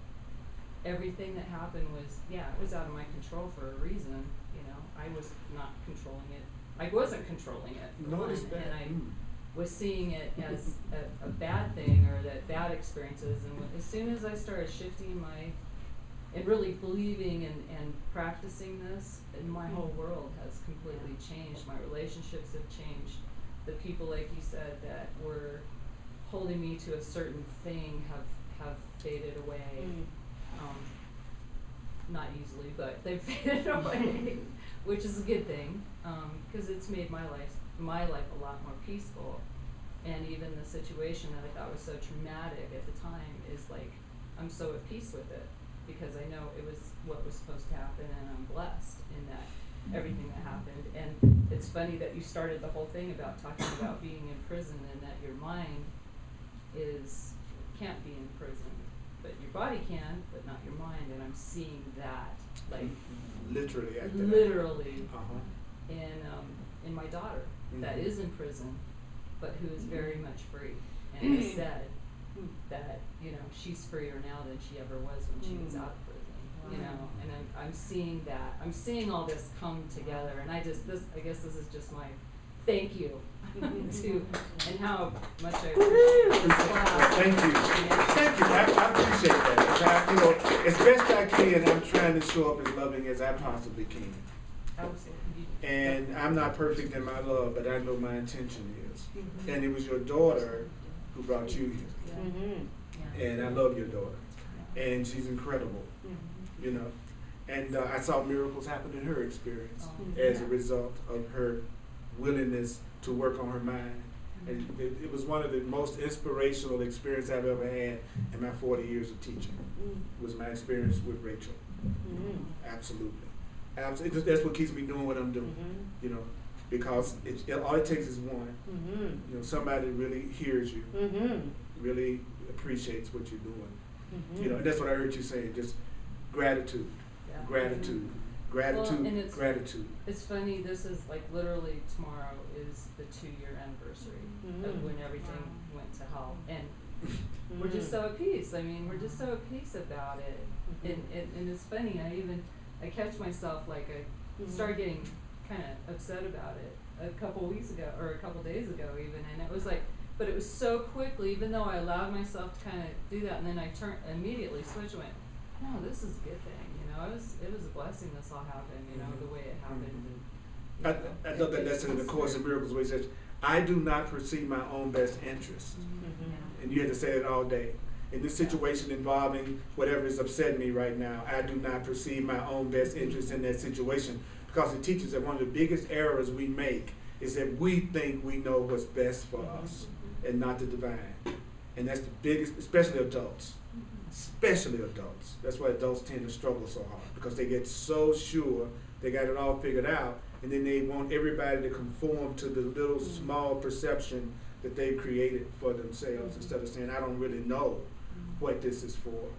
everything that happened was, it was out of my control for a reason. You know, I was not controlling it. I wasn't controlling it, for one, and I was seeing it as a bad thing, or that bad experiences, and as soon as I started shifting and really believing and practicing this, and my whole world has completely changed. My relationships have changed. The people, like you said, that were holding me to a certain thing have faded away. Not easily, but they've faded away, which is a good thing, because it's made my life a lot more peaceful. And even the situation that I thought was so traumatic at the time is like, I'm so at peace with it, because I know it was what was supposed to happen, and I'm blessed in that everything that happened. And it's funny that you started the whole thing about talking about being in prison, and that your mind can't be in prison. But your body can, but not your mind, and I'm seeing that, like literally in my daughter that is in prison, but who is very much free, and has said that, you know, she's freer now than she ever was when she was out of prison. You know, and I'm seeing that, I'm seeing all this come together, and I guess this is just my thank you to, and how much I appreciate this class. Thank you. Thank you. I appreciate that. As best I can, I'm trying to show up as loving as I possibly can. Absolutely. And I'm not perfect in my love, but I know my intention is. And it was your daughter who brought you here. And I love your daughter. And she's incredible, you know. And I saw miracles happen in her experience as a result of her willingness to work on her mind. And it was one of the most inspirational experiences I've ever had in my 40 years of teaching. It was my experience with Rachel. Absolutely. That's what keeps me doing what I'm doing, you know, because all it takes is one. You know, somebody really hears you, really appreciates what you're doing. You know, and that's what I heard you say, just gratitude, gratitude. Gratitude, well, and gratitude. It's funny, this is like literally tomorrow is the 2-year anniversary of when everything went to hell. And we're just so at peace. I mean, we're just so at peace about it. And it's funny, I catch myself, like I start getting kind of upset about it a couple weeks ago, or a couple days ago even, and it was like, but it was so quickly, even though I allowed myself to kind of do that, and then I immediately switched and went, no, this is a good thing, you know, it was a blessing this all happened, you know, the way it happened. And, I love that lesson in the Course in Miracles where he says, I do not perceive my own best interest. And you had to say it all day. In this situation involving whatever is upsetting me right now, I do not perceive my own best interest in that situation, because it teaches that one of the biggest errors we make is that we think we know what's best for us and not the divine. And that's the biggest, especially adults. Especially adults. That's why adults tend to struggle so hard, because they get so sure they got it all figured out, and then they want everybody to conform to the little small perception that they've created for themselves, instead of saying, I don't really know what this is for.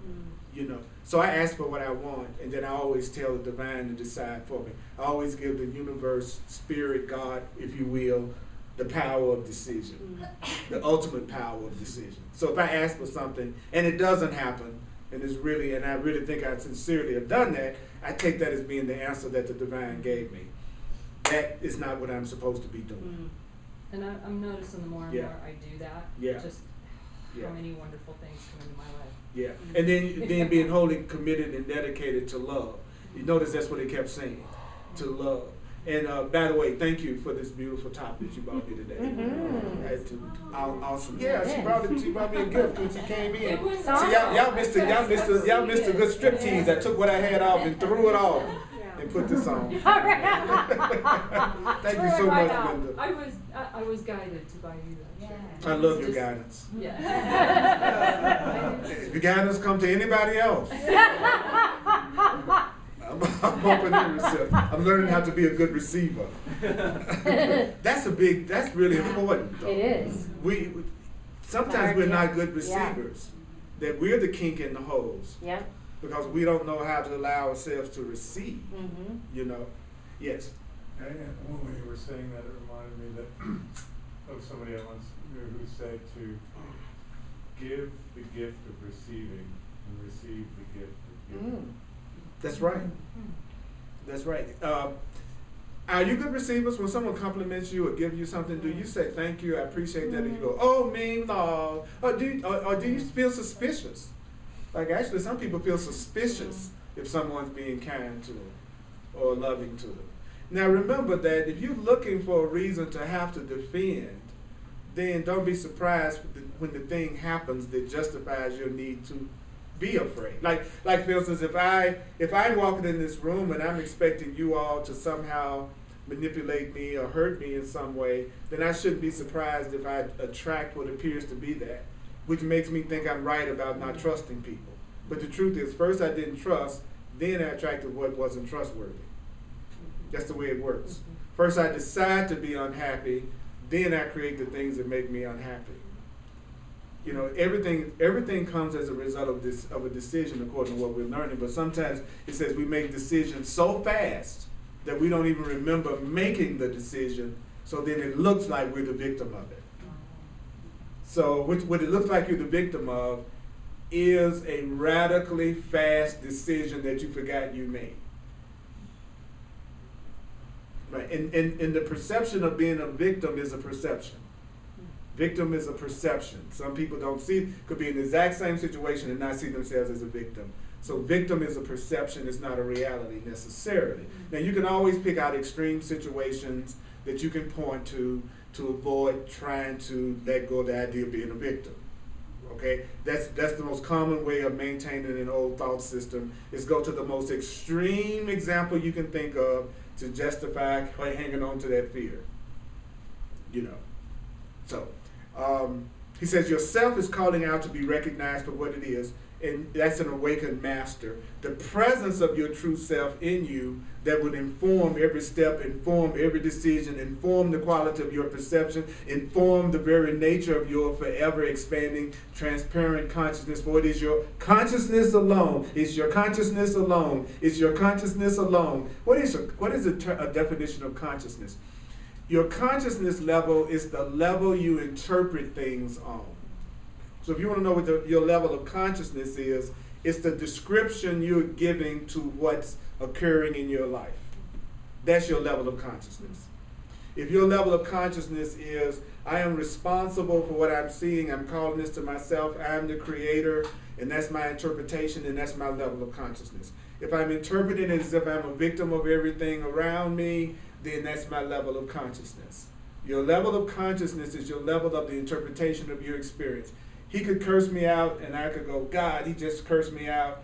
You know, so I ask for what I want, and then I always tell the divine to decide for me. I always give the universe, spirit, God, if you will, the power of decision, the ultimate power of decision. So if I ask for something and it doesn't happen, and I really think I sincerely have done that, I take that as being the answer that the divine gave me. That is not what I'm supposed to be doing. And I'm noticing the more and more I do that, just how many wonderful things come into my life. Yeah, and then being wholly committed and dedicated to love. You notice that's what he kept saying, to love. And by the way, thank you for this beautiful topic that you brought me today. Awesome. Yeah, she brought me a gift when she came in. See, y'all missed a good striptease. I took what I had off and threw it off and put this on. Thank you so much, Linda. I was guided to buy you that. I love your guidance. Yeah. If your guidance come to anybody else, I'm open to receive. I'm learning how to be a good receiver. That's really important, though. It is. We sometimes we're not good receivers. That we're the kink in the holes. Yeah. Because we don't know how to allow ourselves to receive. You know. Yes. And when you were saying that, it reminded me that of somebody I once knew who said to give the gift of receiving and receive the gift of giving. That's right. That's right. Are you good receivers? When someone compliments you or gives you something, do you say thank you, I appreciate that, and you go, oh, mean, no, or do you feel suspicious? Like actually, some people feel suspicious if someone's being kind to them or loving to them. Now remember that if you're looking for a reason to have to defend, then don't be surprised when the thing happens that justifies your need to be afraid. Like for instance, if I'm walking in this room and I'm expecting you all to somehow manipulate me or hurt me in some way, then I shouldn't be surprised if I attract what appears to be that, which makes me think I'm right about not trusting people. But the truth is, first I didn't trust, then I attracted what wasn't trustworthy. That's the way it works. First I decide to be unhappy, then I create the things that make me unhappy. You know, everything comes as a result of a decision according to what we're learning. But sometimes it says we make decisions so fast that we don't even remember making the decision. So then it looks like we're the victim of it. So what it looks like you're the victim of is a radically fast decision that you forgot you made. Right, and the perception of being a victim is a perception. Victim is a perception. Some people don't could be in the exact same situation and not see themselves as a victim. So victim is a perception, it's not a reality necessarily. Now you can always pick out extreme situations that you can point to avoid trying to let go of the idea of being a victim. Okay, that's the most common way of maintaining an old thought system, is go to the most extreme example you can think of to justify hanging on to that fear. You know, so he says your self is calling out to be recognized for what it is, and that's an awakened master. The presence of your true self in you that would inform every step, inform every decision, inform the quality of your perception, inform the very nature of your forever expanding, transparent consciousness. For it is your consciousness alone. It's your consciousness alone. It's your consciousness alone. What is a definition of consciousness? Your consciousness level is the level you interpret things on. So if you want to know what your level of consciousness is, it's the description you're giving to what's occurring in your life. That's your level of consciousness. If your level of consciousness is, I am responsible for what I'm seeing, I'm calling this to myself, I'm the creator, and that's my interpretation, and that's my level of consciousness. If I'm interpreting it as if I'm a victim of everything around me, then that's my level of consciousness. Your level of consciousness is your level of the interpretation of your experience. He could curse me out, and I could go, God, he just cursed me out,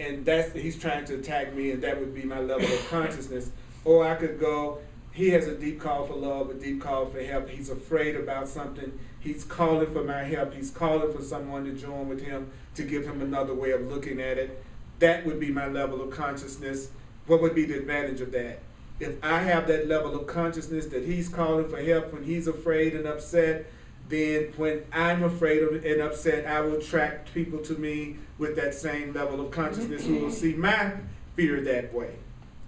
and he's trying to attack me, and that would be my level of consciousness. Or I could go, he has a deep call for love, a deep call for help. He's afraid about something. He's calling for my help. He's calling for someone to join with him, to give him another way of looking at it. That would be my level of consciousness. What would be the advantage of that? If I have that level of consciousness that he's calling for help when he's afraid and upset, then when I'm afraid and upset, I will attract people to me with that same level of consciousness who will see my fear that way.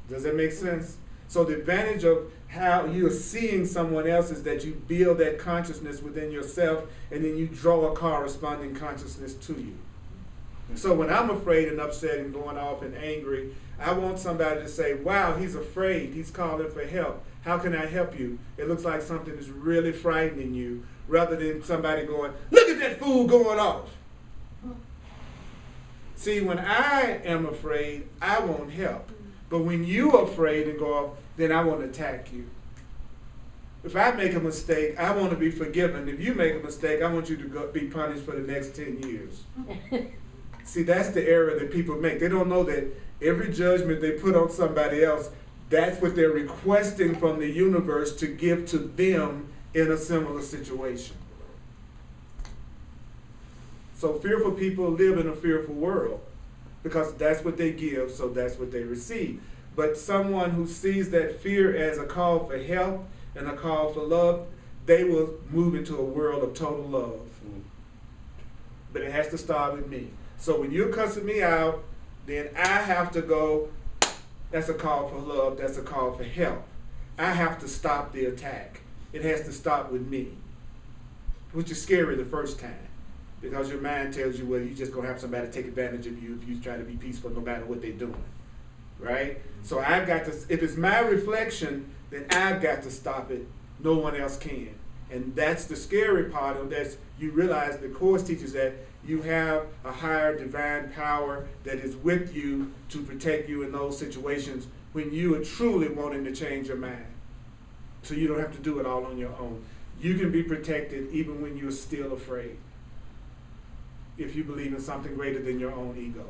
Does that make sense? So the advantage of how you're seeing someone else is that you build that consciousness within yourself, and then you draw a corresponding consciousness to you. So when I'm afraid and upset and going off and angry, I want somebody to say, wow, he's afraid, he's calling for help. How can I help you? It looks like something is really frightening you, rather than somebody going, look at that fool going off. See, when I am afraid, I want help. But when you're afraid and go off, then I want to attack you. If I make a mistake, I want to be forgiven. If you make a mistake, I want you to be punished for the next 10 years. See, that's the error that people make. They don't know that every judgment they put on somebody else, that's what they're requesting from the universe to give to them in a similar situation. So fearful people live in a fearful world because that's what they give, so that's what they receive. But someone who sees that fear as a call for help and a call for love, they will move into a world of total love. But it has to start with me. So when you're cussing me out, then I have to go, that's a call for love, that's a call for help. I have to stop the attack. It has to stop with me, which is scary the first time, because your mind tells you, well, you're just going to have somebody take advantage of you if you try to be peaceful no matter what they're doing, right? So I've got to, if it's my reflection, then I've got to stop it. No one else can. And that's the scary part of this. You realize the Course teaches that you have a higher divine power that is with you to protect you in those situations when you are truly wanting to change your mind. So you don't have to do it all on your own. You can be protected even when you're still afraid, if you believe in something greater than your own ego.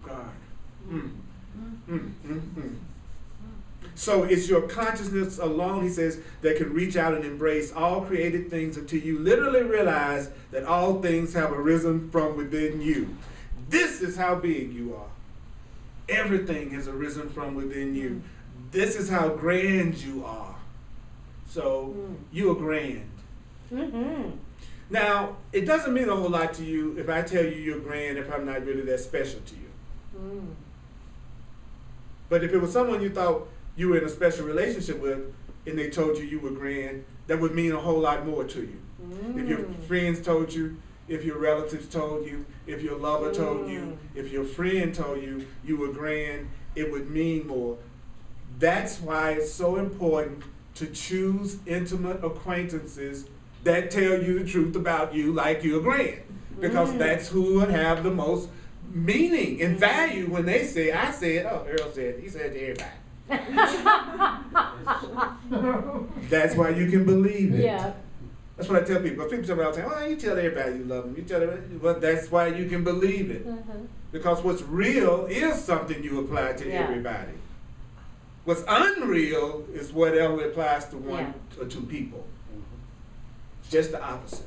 God. So it's your consciousness alone, he says, that can reach out and embrace all created things until you literally realize that all things have arisen from within you. This is how big you are. Everything has arisen from within you. This is how grand you are. So you are grand. Now, it doesn't mean a whole lot to you if I tell you you're grand if I'm not really that special to you. But if it was someone you thought you were in a special relationship with and they told you you were grand, that would mean a whole lot more to you. If your friends told you, if your relatives told you, if your lover told you, if your friend told you you were grand, it would mean more. That's why it's so important to choose intimate acquaintances that tell you the truth about you like you're grand. Because that's who would have the most meaning and value when they say, I said, oh, Earl said, he said to everybody. That's why you can believe it. Yeah. That's what I tell people. People tell me all the time, oh, you tell everybody you love them. You tell everybody, but that's why you can believe it. Because what's real is something you apply to everybody. What's unreal is whatever applies to one or two people. It's just the opposite.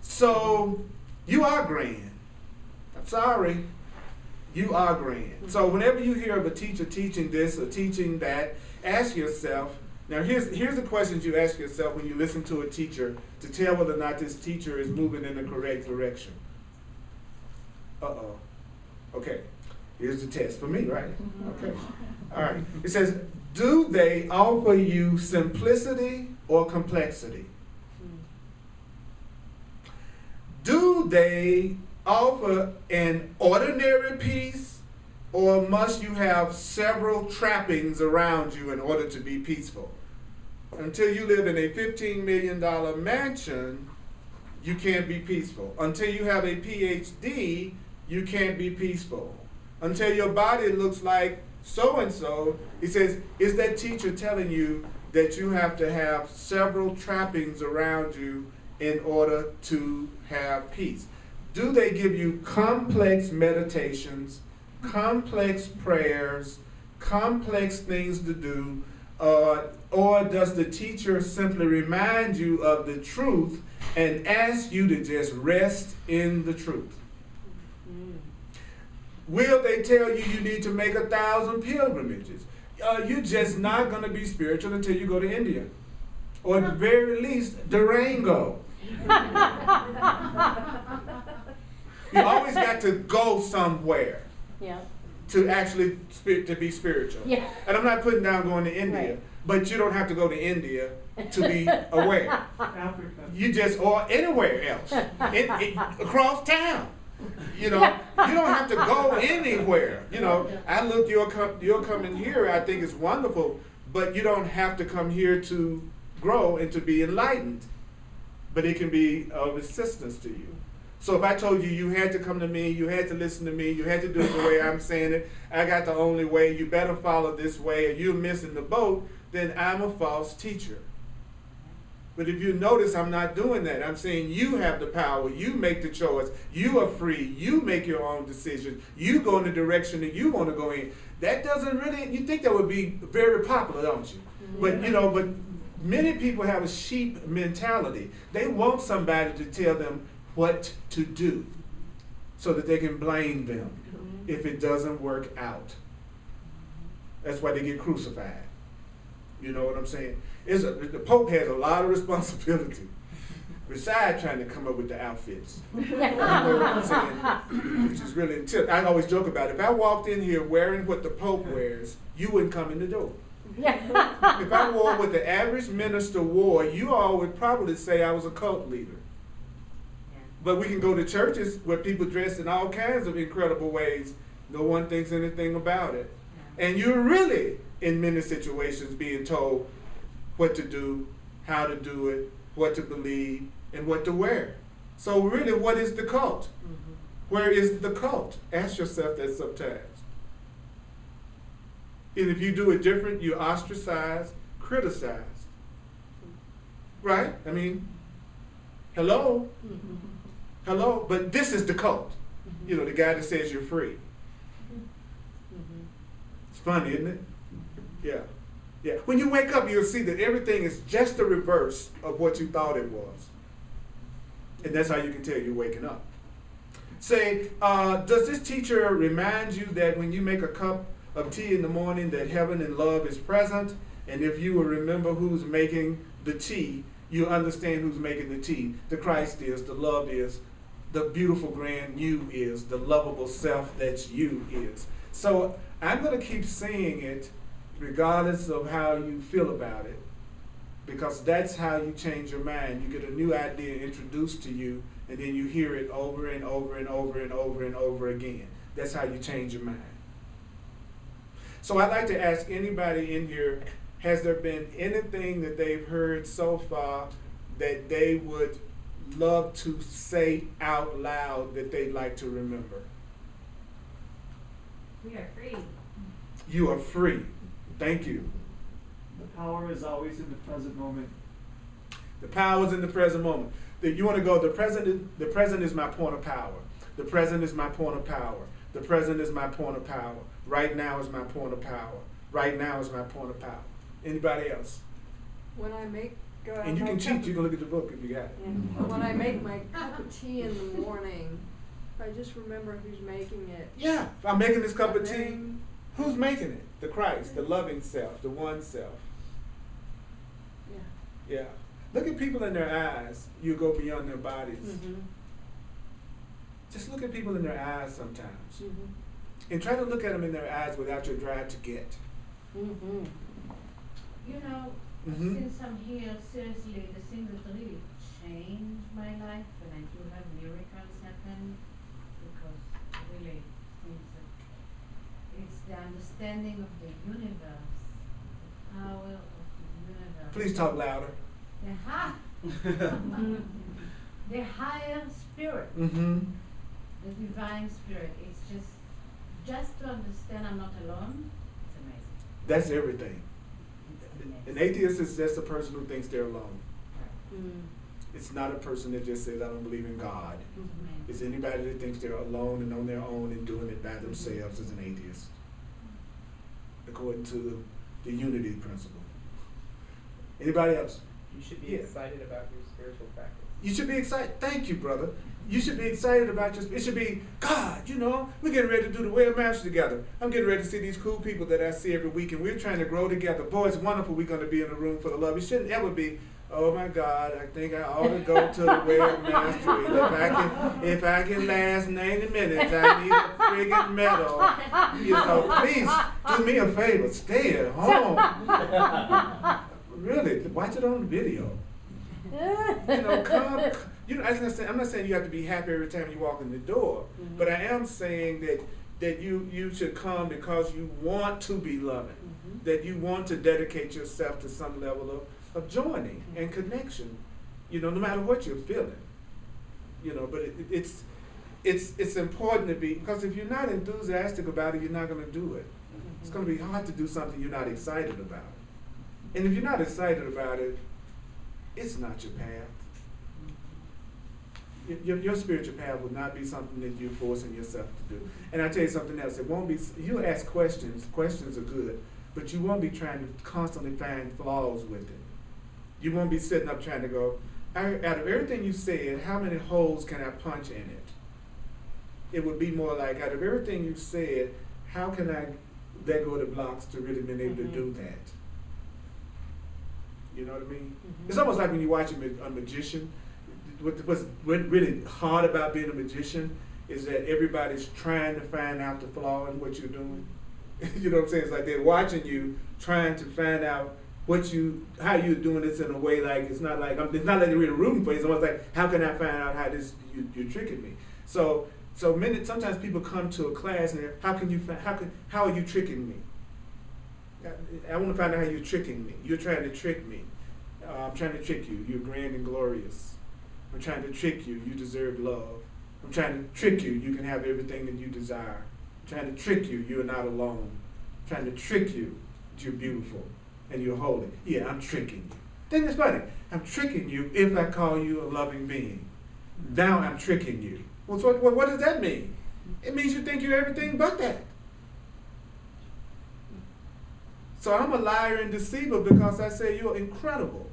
So you are grand. I'm sorry. You are grand. So whenever you hear of a teacher teaching this or teaching that, ask yourself, now here's the questions you ask yourself when you listen to a teacher to tell whether or not this teacher is moving in the correct direction. Okay, here's the test for me, right? Okay, all right. It says, do they offer you simplicity or complexity? Do they offer an ordinary peace Or must you have several trappings around you in order to be peaceful? Until you live in a $15 million mansion, you can't be peaceful. Until you have a PhD, you can't be peaceful. Until your body looks like so-and-so, he says, is that teacher telling you that you have to have several trappings around you in order to have peace? Do they give you complex meditations, complex prayers, complex things to do, or does the teacher simply remind you of the truth and ask you to just rest in the truth? Will they tell you you need to make 1,000 pilgrimages? You're just not going to be spiritual until you go to India. Or at the very least, Durango. You always got to go somewhere Yeah. to actually to be spiritual. Yeah. And I'm not putting down going to India, Right. but you don't have to go to India to be aware. Africa. You just, or anywhere else, across town. You know, you don't have to go anywhere. You know, I look, you're coming here, I think it's wonderful, but you don't have to come here to grow and to be enlightened. But it can be of assistance to you. So if I told you you had to come to me, you had to listen to me, you had to do it the way I'm saying it, I got the only way, you better follow this way, or you're missing the boat, then I'm a false teacher. But if you notice, I'm not doing that. I'm saying you have the power, you make the choice, you are free, you make your own decisions, you go in the direction that you want to go in. That doesn't really, you think that would be very popular, don't you? But you know, but many people have a sheep mentality. They want somebody to tell them what to do so that they can blame them if it doesn't work out. That's why they get crucified. You know what I'm saying? The Pope has a lot of responsibility besides trying to come up with the outfits. You know what I'm saying? Which is really intense. I always joke about it. If I walked in here wearing what the Pope wears, you wouldn't come in the door. If I wore what the average minister wore, you all would probably say I was a cult leader. But we can go to churches where people dress in all kinds of incredible ways. No one thinks anything about it. And you're really, in many situations, being told what to do, how to do it, what to believe, and what to wear. So really, what is the cult? Where is the cult? Ask yourself that sometimes. And if you do it different, you're ostracized, criticized. Right? I mean, hello? Hello? But this is the cult. You know, the guy that says you're free. It's funny, isn't it? Yeah. Yeah. When you wake up, you'll see that everything is just the reverse of what you thought it was. And that's how you can tell you're waking up. Say, does this teacher remind you that when you make a cup of tea in the morning that heaven and love is present? And if you will remember who's making the tea, you understand who's making the tea. The Christ is, the love is, the beautiful grand you is, the lovable self that you is. So I'm going to keep saying it regardless of how you feel about it, because that's how you change your mind. You get a new idea introduced to you, and then you hear it over and over and over and over and over again. That's how you change your mind. So I'd like to ask anybody in here, has there been anything that they've heard so far that they would love to say out loud that they'd like to remember? We are free. You are free. Thank you. The power is always in the present moment. The power is in the present moment. You want to go, the present is my point of power. The present is my point of power. The present is my point of power. Right now is my point of power. Right now is my point of power. Anybody else? When I make And you can cheat, you can look at the book if you got it. when I make my cup of tea in the morning, I just remember who's making it. Yeah, if I'm making this cup of And tea, then- who's making it? The Christ, the loving self, the one self. Yeah. Yeah. Look at people in their eyes. You go beyond their bodies. Just look at people in their eyes sometimes. And try to look at them in their eyes without your drive to get. You know, Mhm. since I'm here, seriously, the thing that really changed my life, and I do have miracles happen, because really things that the understanding of the universe, the power of the universe. Please talk louder. The higher spirit, Mm-hmm. the divine spirit. It's just to understand I'm not alone. It's amazing. That's everything. It's amazing. An atheist is just a person who thinks they're alone. Mm. It's not a person that just says, I don't believe in God. It's amazing. It's anybody that thinks they're alone and on their own and doing it by themselves is an atheist, according to the unity principle. Anybody else? You should be Yeah. excited about your spiritual practice. You should be excited. Thank you, brother. You should be excited about your, it should be, God, you know, we're getting ready to do the Way of Master together. I'm getting ready to see these cool people that I see every week, and we're trying to grow together. Boy, it's wonderful we're going to be in a room full of love. It shouldn't ever be, oh my God, I think I ought to go to the Way of Mastery. If I can last 90 minutes, I need a friggin' medal. You know, please do me a favor, stay at home. Really, watch it on video. You know, come. You know, I'm not saying you have to be happy every time you walk in the door, Mhm. but I am saying that you should come because you want to be loving, Mhm. that you want to dedicate yourself to some level of joining and connection. You know, no matter what you're feeling. You know, but it's important to be, because if you're not enthusiastic about it, you're not going to do it. It's going to be hard to do something you're not excited about. And if you're not excited about it, it's not your path. Your spiritual path will not be something that you're forcing yourself to do. And I tell you something else, it won't be, you'll ask questions are good, but you won't be trying to constantly find flaws with it. You won't be sitting up trying to go, out of everything you said, how many holes can I punch in it? It would be more like, out of everything you said, how can I let go of the blocks to really be able to do that? You know what I mean? Mhm. It's almost like when you watch a magician. What's really hard about being a magician is that everybody's trying to find out the flaw in what you're doing. You know what I'm saying? It's like they're watching you, trying to find out how you're doing this in a way like it's not like they're really rooting for you. It's almost like, how can I find out how you're tricking me? So sometimes people come to a class and they're, how are you tricking me? I want to find out how you're tricking me. You're trying to trick me. I'm trying to trick you. You're grand and glorious. I'm trying to trick you. You deserve love. I'm trying to trick you. You can have everything that you desire. I'm trying to trick you. You're not alone. I'm trying to trick you. You're beautiful and you're holy. Yeah, I'm tricking you. Then it's funny. I'm tricking you if I call you a loving being. Now I'm tricking you. Well, so what does that mean? It means you think you're everything but that. So I'm a liar and deceiver because I say you're incredible.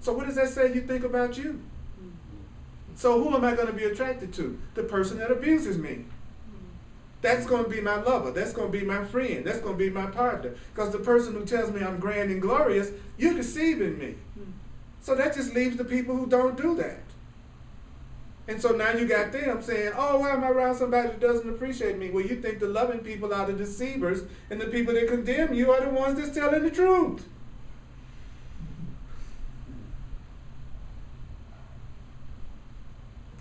So what does that say you think about you? So who am I going to be attracted to? The person that abuses me. That's going to be my lover. That's going to be my friend. That's going to be my partner. Because the person who tells me I'm grand and glorious, you're deceiving me. So that just leaves the people who don't do that. And so now you got them saying, oh, why am I around somebody who doesn't appreciate me? Well, you think the loving people are the deceivers, and the people that condemn you are the ones that's telling the truth.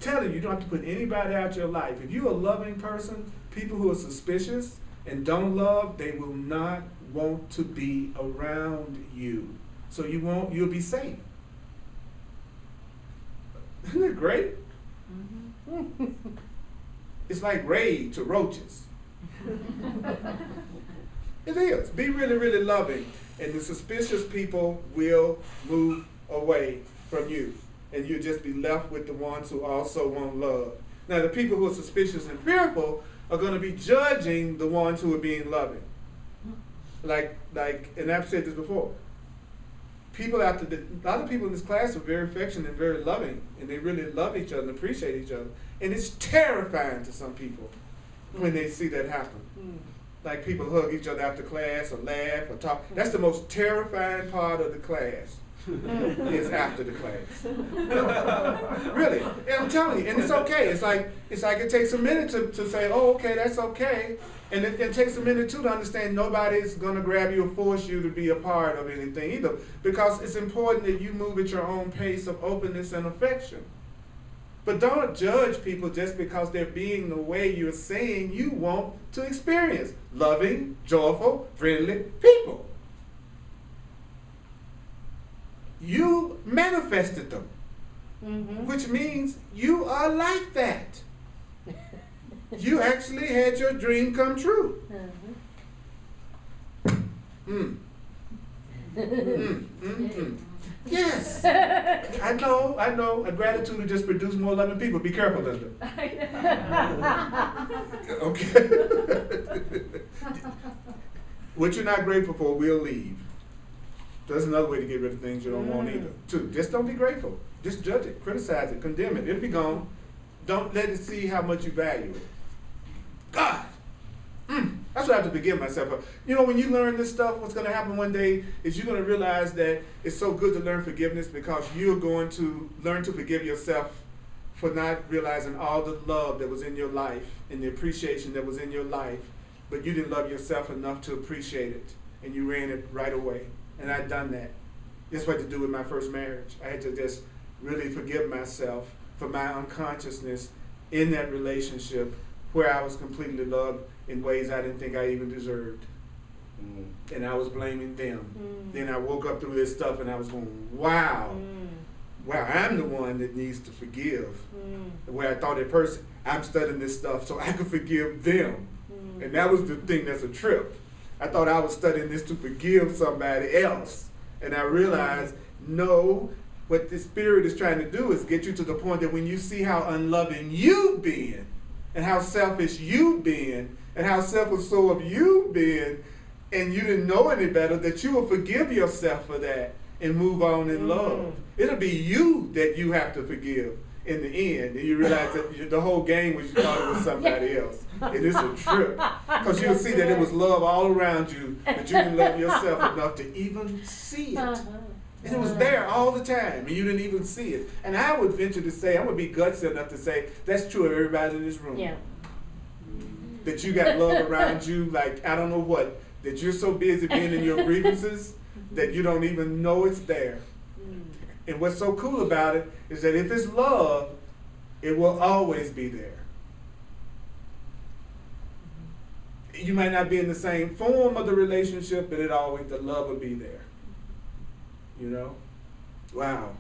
Telling you, you don't have to put anybody out your life. If you're a loving person, people who are suspicious and don't love, they will not want to be around you. So you'll be safe. Isn't that great? Mm-hmm. It's like raid to roaches. It is. Be really, really loving, and the suspicious people will move away from you. And you'll just be left with the ones who also want love. Now, the people who are suspicious and fearful are going to be judging the ones who are being loving. Like, and I've said this before. A lot of people in this class are very affectionate and very loving, and they really love each other and appreciate each other. And it's terrifying to some people when they see that happen. Like people hug each other after class or laugh or talk. That's the most terrifying part of the class. Is after the class. Really. And I'm telling you, and it's okay. It's like it takes a minute to say, oh, okay, that's okay. And it takes a minute too to understand nobody's gonna grab you or force you to be a part of anything either. Because it's important that you move at your own pace of openness and affection. But don't judge people just because they're being the way you're saying you want to experience. Loving, joyful, friendly people. You manifested them, which means you are like that. You actually had your dream come true. Yes. I know. A gratitude will just produce more loving people. Be careful, Linda. Okay. What you're not grateful for will leave. There's another way to get rid of things you don't want either. Too. Just don't be grateful. Just judge it, criticize it, condemn it. It'll be gone. Don't let it see how much you value it. God. That's what I have to forgive myself for. You know, when you learn this stuff, what's going to happen one day is you're going to realize that it's so good to learn forgiveness because you're going to learn to forgive yourself for not realizing all the love that was in your life and the appreciation that was in your life, but you didn't love yourself enough to appreciate it, and you ran it right away. And I'd done that. That's what I had to do with my first marriage. I had to just really forgive myself for my unconsciousness in that relationship where I was completely loved in ways I didn't think I even deserved. And I was blaming them. Then I woke up through this stuff and I was going, wow, I'm the one that needs to forgive. The way I thought at first, I'm studying this stuff so I could forgive them. And that was the thing that's a trip. I thought I was studying this to forgive somebody else. And I realized, no, what the Spirit is trying to do is get you to the point that when you see how unloving you've been, and how selfish you've been, and how self-absorbed you've been, and you didn't know any better, that you will forgive yourself for that and move on in love. It'll be you that you have to forgive in the end. And you realize that the whole game was you thought it was somebody else. And it's a trip. Because you'll see that it was love all around you, but you didn't love yourself enough to even see it. And it was there all the time, and you didn't even see it. And I would venture to say, I'm going to be gutsy enough to say, that's true of everybody in this room. Yeah. That you got love around you, like, I don't know what, that you're so busy being in your grievances that you don't even know it's there. And what's so cool about it is that if it's love, it will always be there. You might not be in the same form of the relationship, but the love will be there. You know? Wow.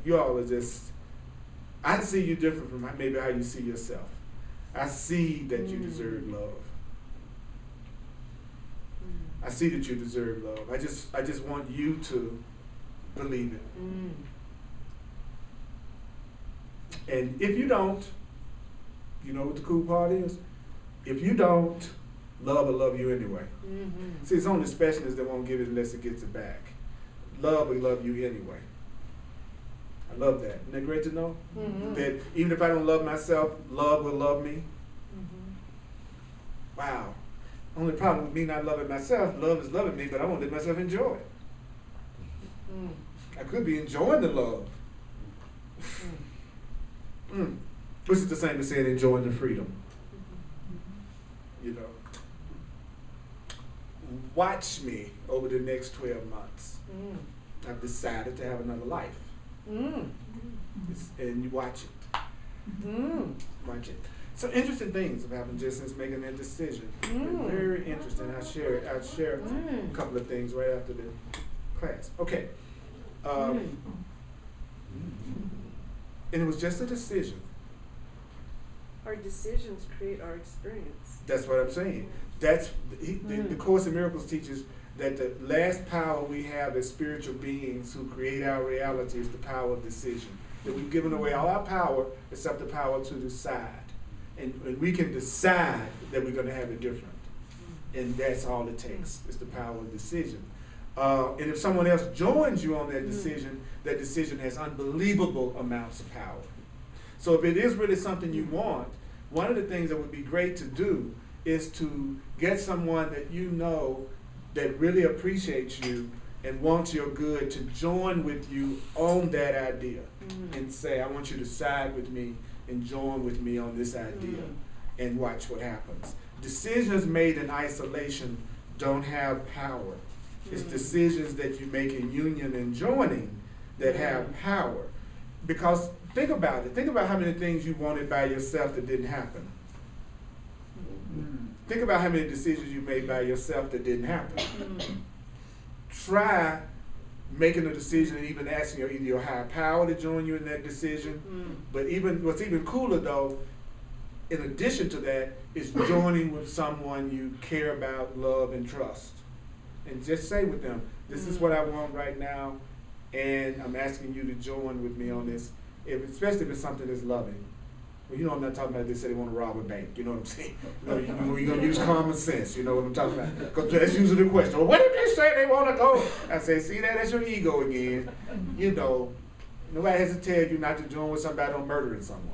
You all are just, I see you different from maybe how you see yourself. I see that you deserve love. I see that you deserve love. I just want you to believe it. And if you don't, you know what the cool part is? If you don't, love will love you anyway. See, it's only specialists that won't give it unless it gets it back. Love will love you anyway. I love that. Isn't that great to know? That even if I don't love myself, love will love me. Wow. Only problem with me not loving myself, love is loving me, but I won't let myself enjoy it. I could be enjoying the love. Which is the same as saying enjoying the freedom. You know. Watch me over the next 12 months. I've decided to have another life. And you watch it. Watch it. So interesting things have happened just since making that decision. Very interesting. I'll share a couple of things right after the class. Okay. And it was just a decision. Our decisions create our experience. That's what I'm saying. The Course in Miracles teaches that the last power we have as spiritual beings who create our reality is the power of decision. That we've given away all our power except the power to decide. And we can decide that we're going to have it different. And that's all it takes, is the power of decision. And if someone else joins you on that decision has unbelievable amounts of power. So if it is really something you want, one of the things that would be great to do is to get someone that you know that really appreciates you and wants your good to join with you on that idea and say, I want you to side with me and join with me on this idea and watch what happens. Decisions made in isolation don't have power. It's decisions that you make in union and joining that have power. Because think about it. Think about how many things you wanted by yourself that didn't happen. Think about how many decisions you made by yourself that didn't happen. Try making a decision and even asking either your higher power to join you in that decision. But even what's even cooler though, in addition to that, is joining with someone you care about, love, and trust. And just say with them, this is what I want right now, and I'm asking you to join with me on this, especially if it's something that's loving. Well, you know I'm not talking about they say they want to rob a bank, you know what I'm saying? You're going to use common sense, you know what I'm talking about? Because that's usually the question. Well, what if they say they want to go? I say, see that's your ego again. You know, nobody has to tell you not to join with somebody on murdering someone.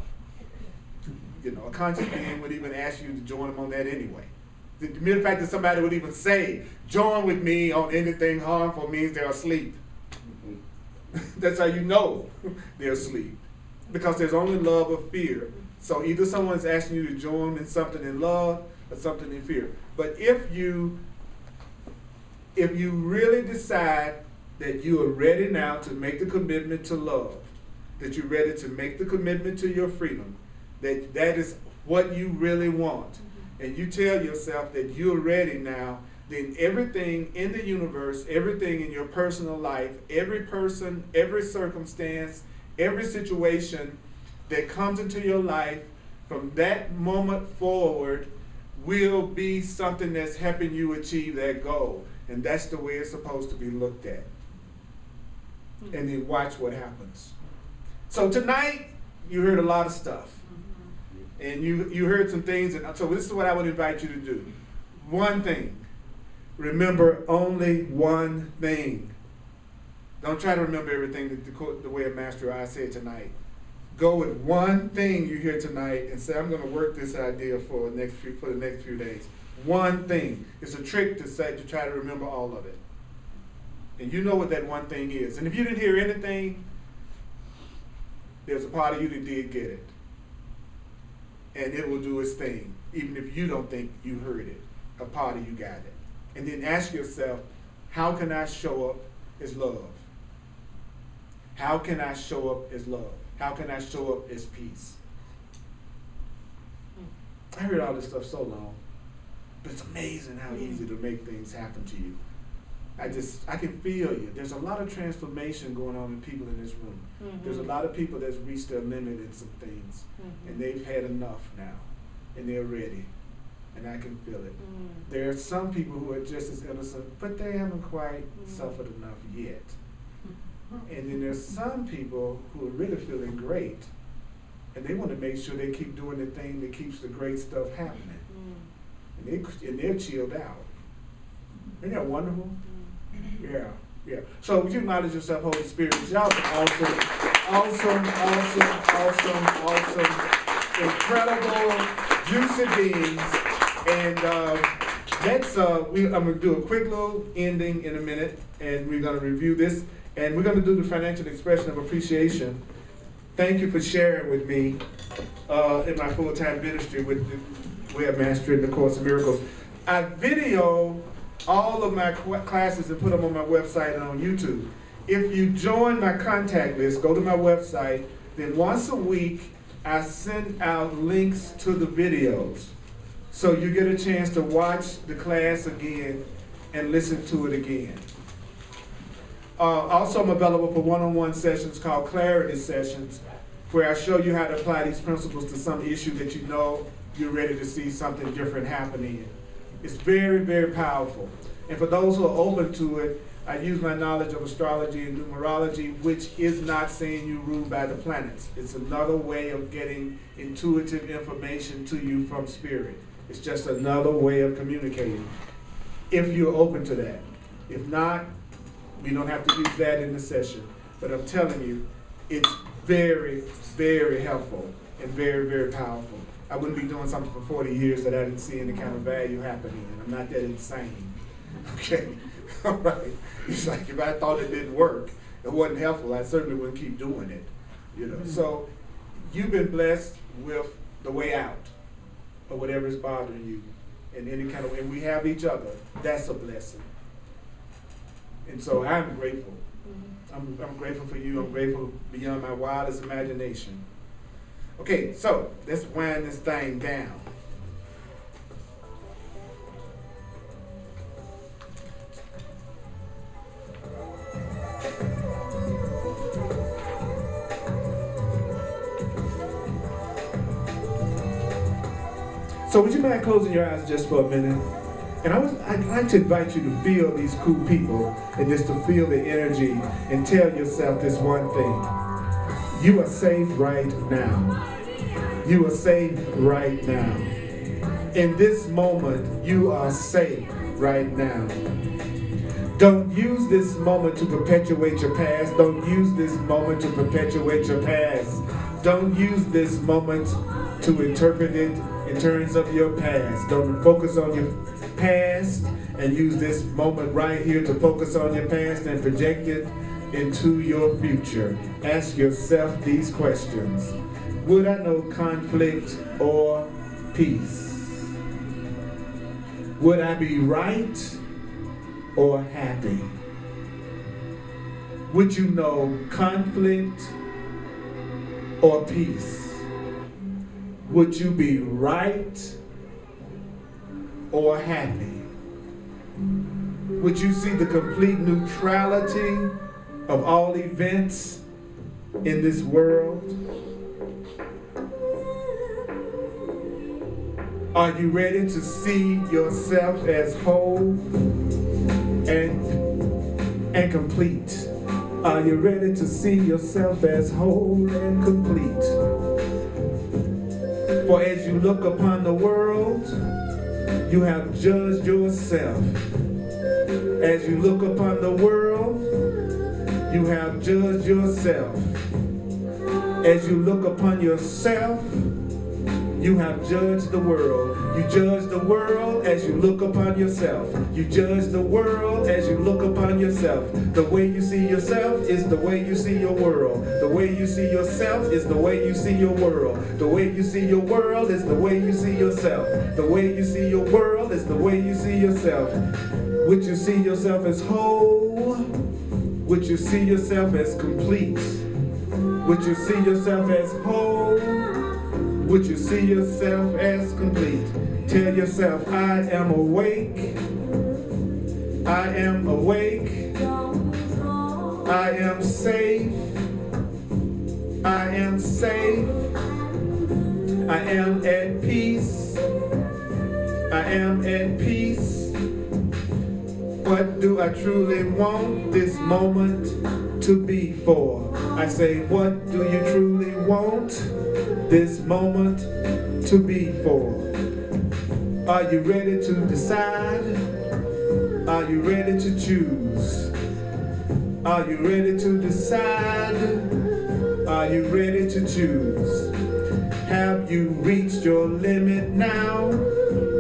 You know, a conscious being would even ask you to join them on that anyway. The mere fact that somebody would even say, join with me on anything harmful means they're asleep. That's how you know they're asleep. Because there's only love or fear. So either someone's asking you to join in something in love or something in fear. But if you really decide that you are ready now to make the commitment to love, that you're ready to make the commitment to your freedom, that is what you really want, and you tell yourself that you're ready now, then everything in the universe, everything in your personal life, every person, every circumstance, every situation that comes into your life from that moment forward will be something that's helping you achieve that goal. And that's the way it's supposed to be looked at. And then watch what happens. So tonight, you heard a lot of stuff. And you heard some things, and so this is what I would invite you to do. One thing. Remember only one thing. Don't try to remember everything the way a master I said tonight. Go with one thing you hear tonight and say, I'm going to work this idea for the next few days. One thing. It's a trick to try to remember all of it. And you know what that one thing is. And if you didn't hear anything, there's a part of you that did get it. And it will do its thing, even if you don't think you heard it. A part of you got it. And then ask yourself, how can I show up as love? How can I show up as love? How can I show up as peace? I heard all this stuff so long, but it's amazing how easy to make things happen to you. I can feel you. There's a lot of transformation going on in people in this room. There's a lot of people that's reached their limit in some things, and they've had enough now, and they're ready, and I can feel it. There are some people who are just as innocent, but they haven't quite suffered enough yet. And then there's some people who are really feeling great, and they want to make sure they keep doing the thing that keeps the great stuff happening. And they're chilled out. Isn't that wonderful? Yeah. So would you acknowledge yourself, Holy Spirit? Y'all are awesome, incredible, juicy beings. And I'm going to do a quick little ending in a minute, and we're going to review this. And we're going to do the financial expression of appreciation. Thank you for sharing with me in my full-time ministry with the way of mastering the Course in Miracles. I video all of my classes and put them on my website and on YouTube. If you join my contact list, go to my website, then once a week I send out links to the videos. So you get a chance to watch the class again and listen to it again. Also, I'm available for one-on-one sessions called Clarity Sessions, where I show you how to apply these principles to some issue that you know you're ready to see something different happening in. It's very, very powerful. And for those who are open to it, I use my knowledge of astrology and numerology, which is not saying you ruled by the planets. It's another way of getting intuitive information to you from spirit. It's just another way of communicating, if you're open to that. If not, we don't have to use that in the session. But I'm telling you, it's very, very helpful and very, very powerful. I wouldn't be doing something for 40 years that I didn't see any kind of value happening in. I'm not that insane. Okay? All right? It's like if I thought it didn't work, it wasn't helpful, I certainly wouldn't keep doing it. You know. So you've been blessed with the way out of whatever is bothering you in any kind of way. And we have each other. That's a blessing. And so I'm grateful I'm grateful for you. I'm grateful beyond my wildest imagination. Okay, so let's wind this thing down. So would you mind closing your eyes just for a minute? And I'd like to invite you to feel these cool people and just to feel the energy and tell yourself this one thing. You are safe right now. You are safe right now. In this moment, you are safe right now. Don't use this moment to perpetuate your past. Don't use this moment to perpetuate your past. Don't use this moment to interpret it in terms of your past. Don't focus on your past and use this moment right here to focus on your past and project it into your future. Ask yourself these questions. Would I know conflict or peace? Would I be right or happy? Would you know conflict or peace? Would you be right or happy? Would you see the complete neutrality of all events in this world? Are you ready to see yourself as whole and complete? Are you ready to see yourself as whole and complete? For as you look upon the world, you have judged yourself. As you look upon the world, you have judged yourself. As you look upon yourself, you have judged the world. You judge the world as you look upon yourself. You judge the world as you look upon yourself. The way you see yourself is the way you see your world. The way you see yourself is the way you see your world. The way you see your world is the way you see yourself. The way you see your world is the way you see yourself. Would you see yourself as whole? Would you see yourself as complete? Would you see yourself as whole? Would you see yourself as complete? Tell yourself, I am awake. I am awake. I am safe. I am safe. I am at peace. I am at peace. What do I truly want this moment to be for? I say, what do you truly want this moment to be for? Are you ready to decide? Are you ready to choose? Are you ready to decide? Are you ready to choose? Have you reached your limit now?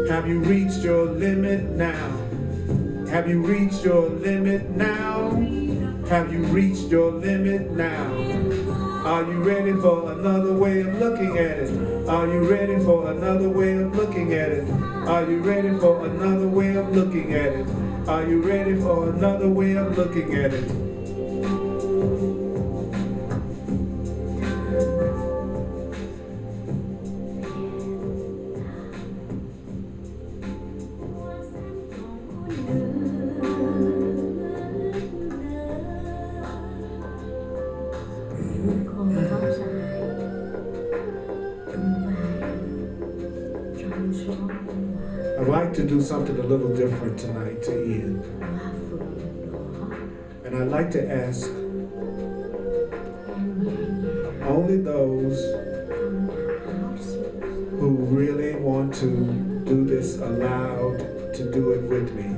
Have you reached your limit now? Have you reached your limit now? Have you reached your limit now? Are you ready for another way of looking at it? Are you ready for another way of looking at it? Are you ready for another way of looking at it? Are you ready for another way of looking at it? I'd like to do something a little different tonight to end. And I'd like to ask only those who really want to do this aloud to do it with me.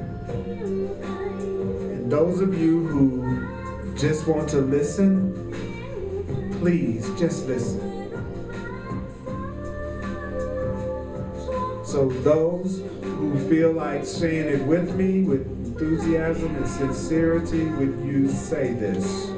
And those of you who just want to listen, please just listen. So those who feel like saying it with me with enthusiasm and sincerity, would you say this?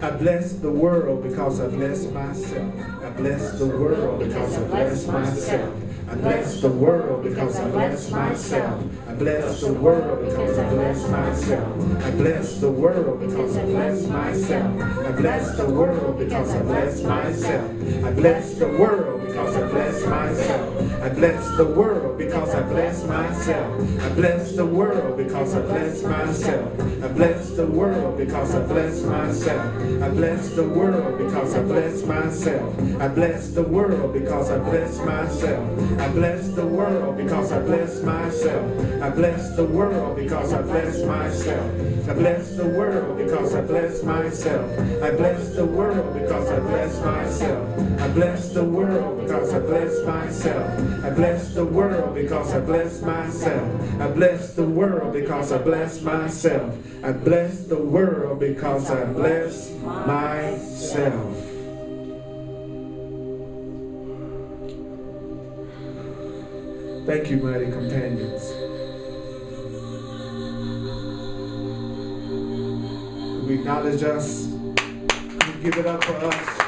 I bless the world because I bless myself. I bless the world because I bless myself. I bless the world because I bless myself. I bless the world because I bless myself. I bless the world because I bless myself. I bless the world because I bless myself. I bless the world because I bless myself. I bless the world because I bless myself. I bless the world because I bless myself. I bless the world because I bless myself. I bless the world because I bless myself. I bless the world because I bless myself. I bless the world because I bless myself. I bless the world because I bless myself. I bless the world because I bless myself. I bless the world because I bless myself. I bless the world because I bless myself. I bless the world because I bless myself. I bless the world because I bless myself. I bless the world because I bless myself. Thank you, mighty companions. Could we acknowledge us? Could we give it up for us?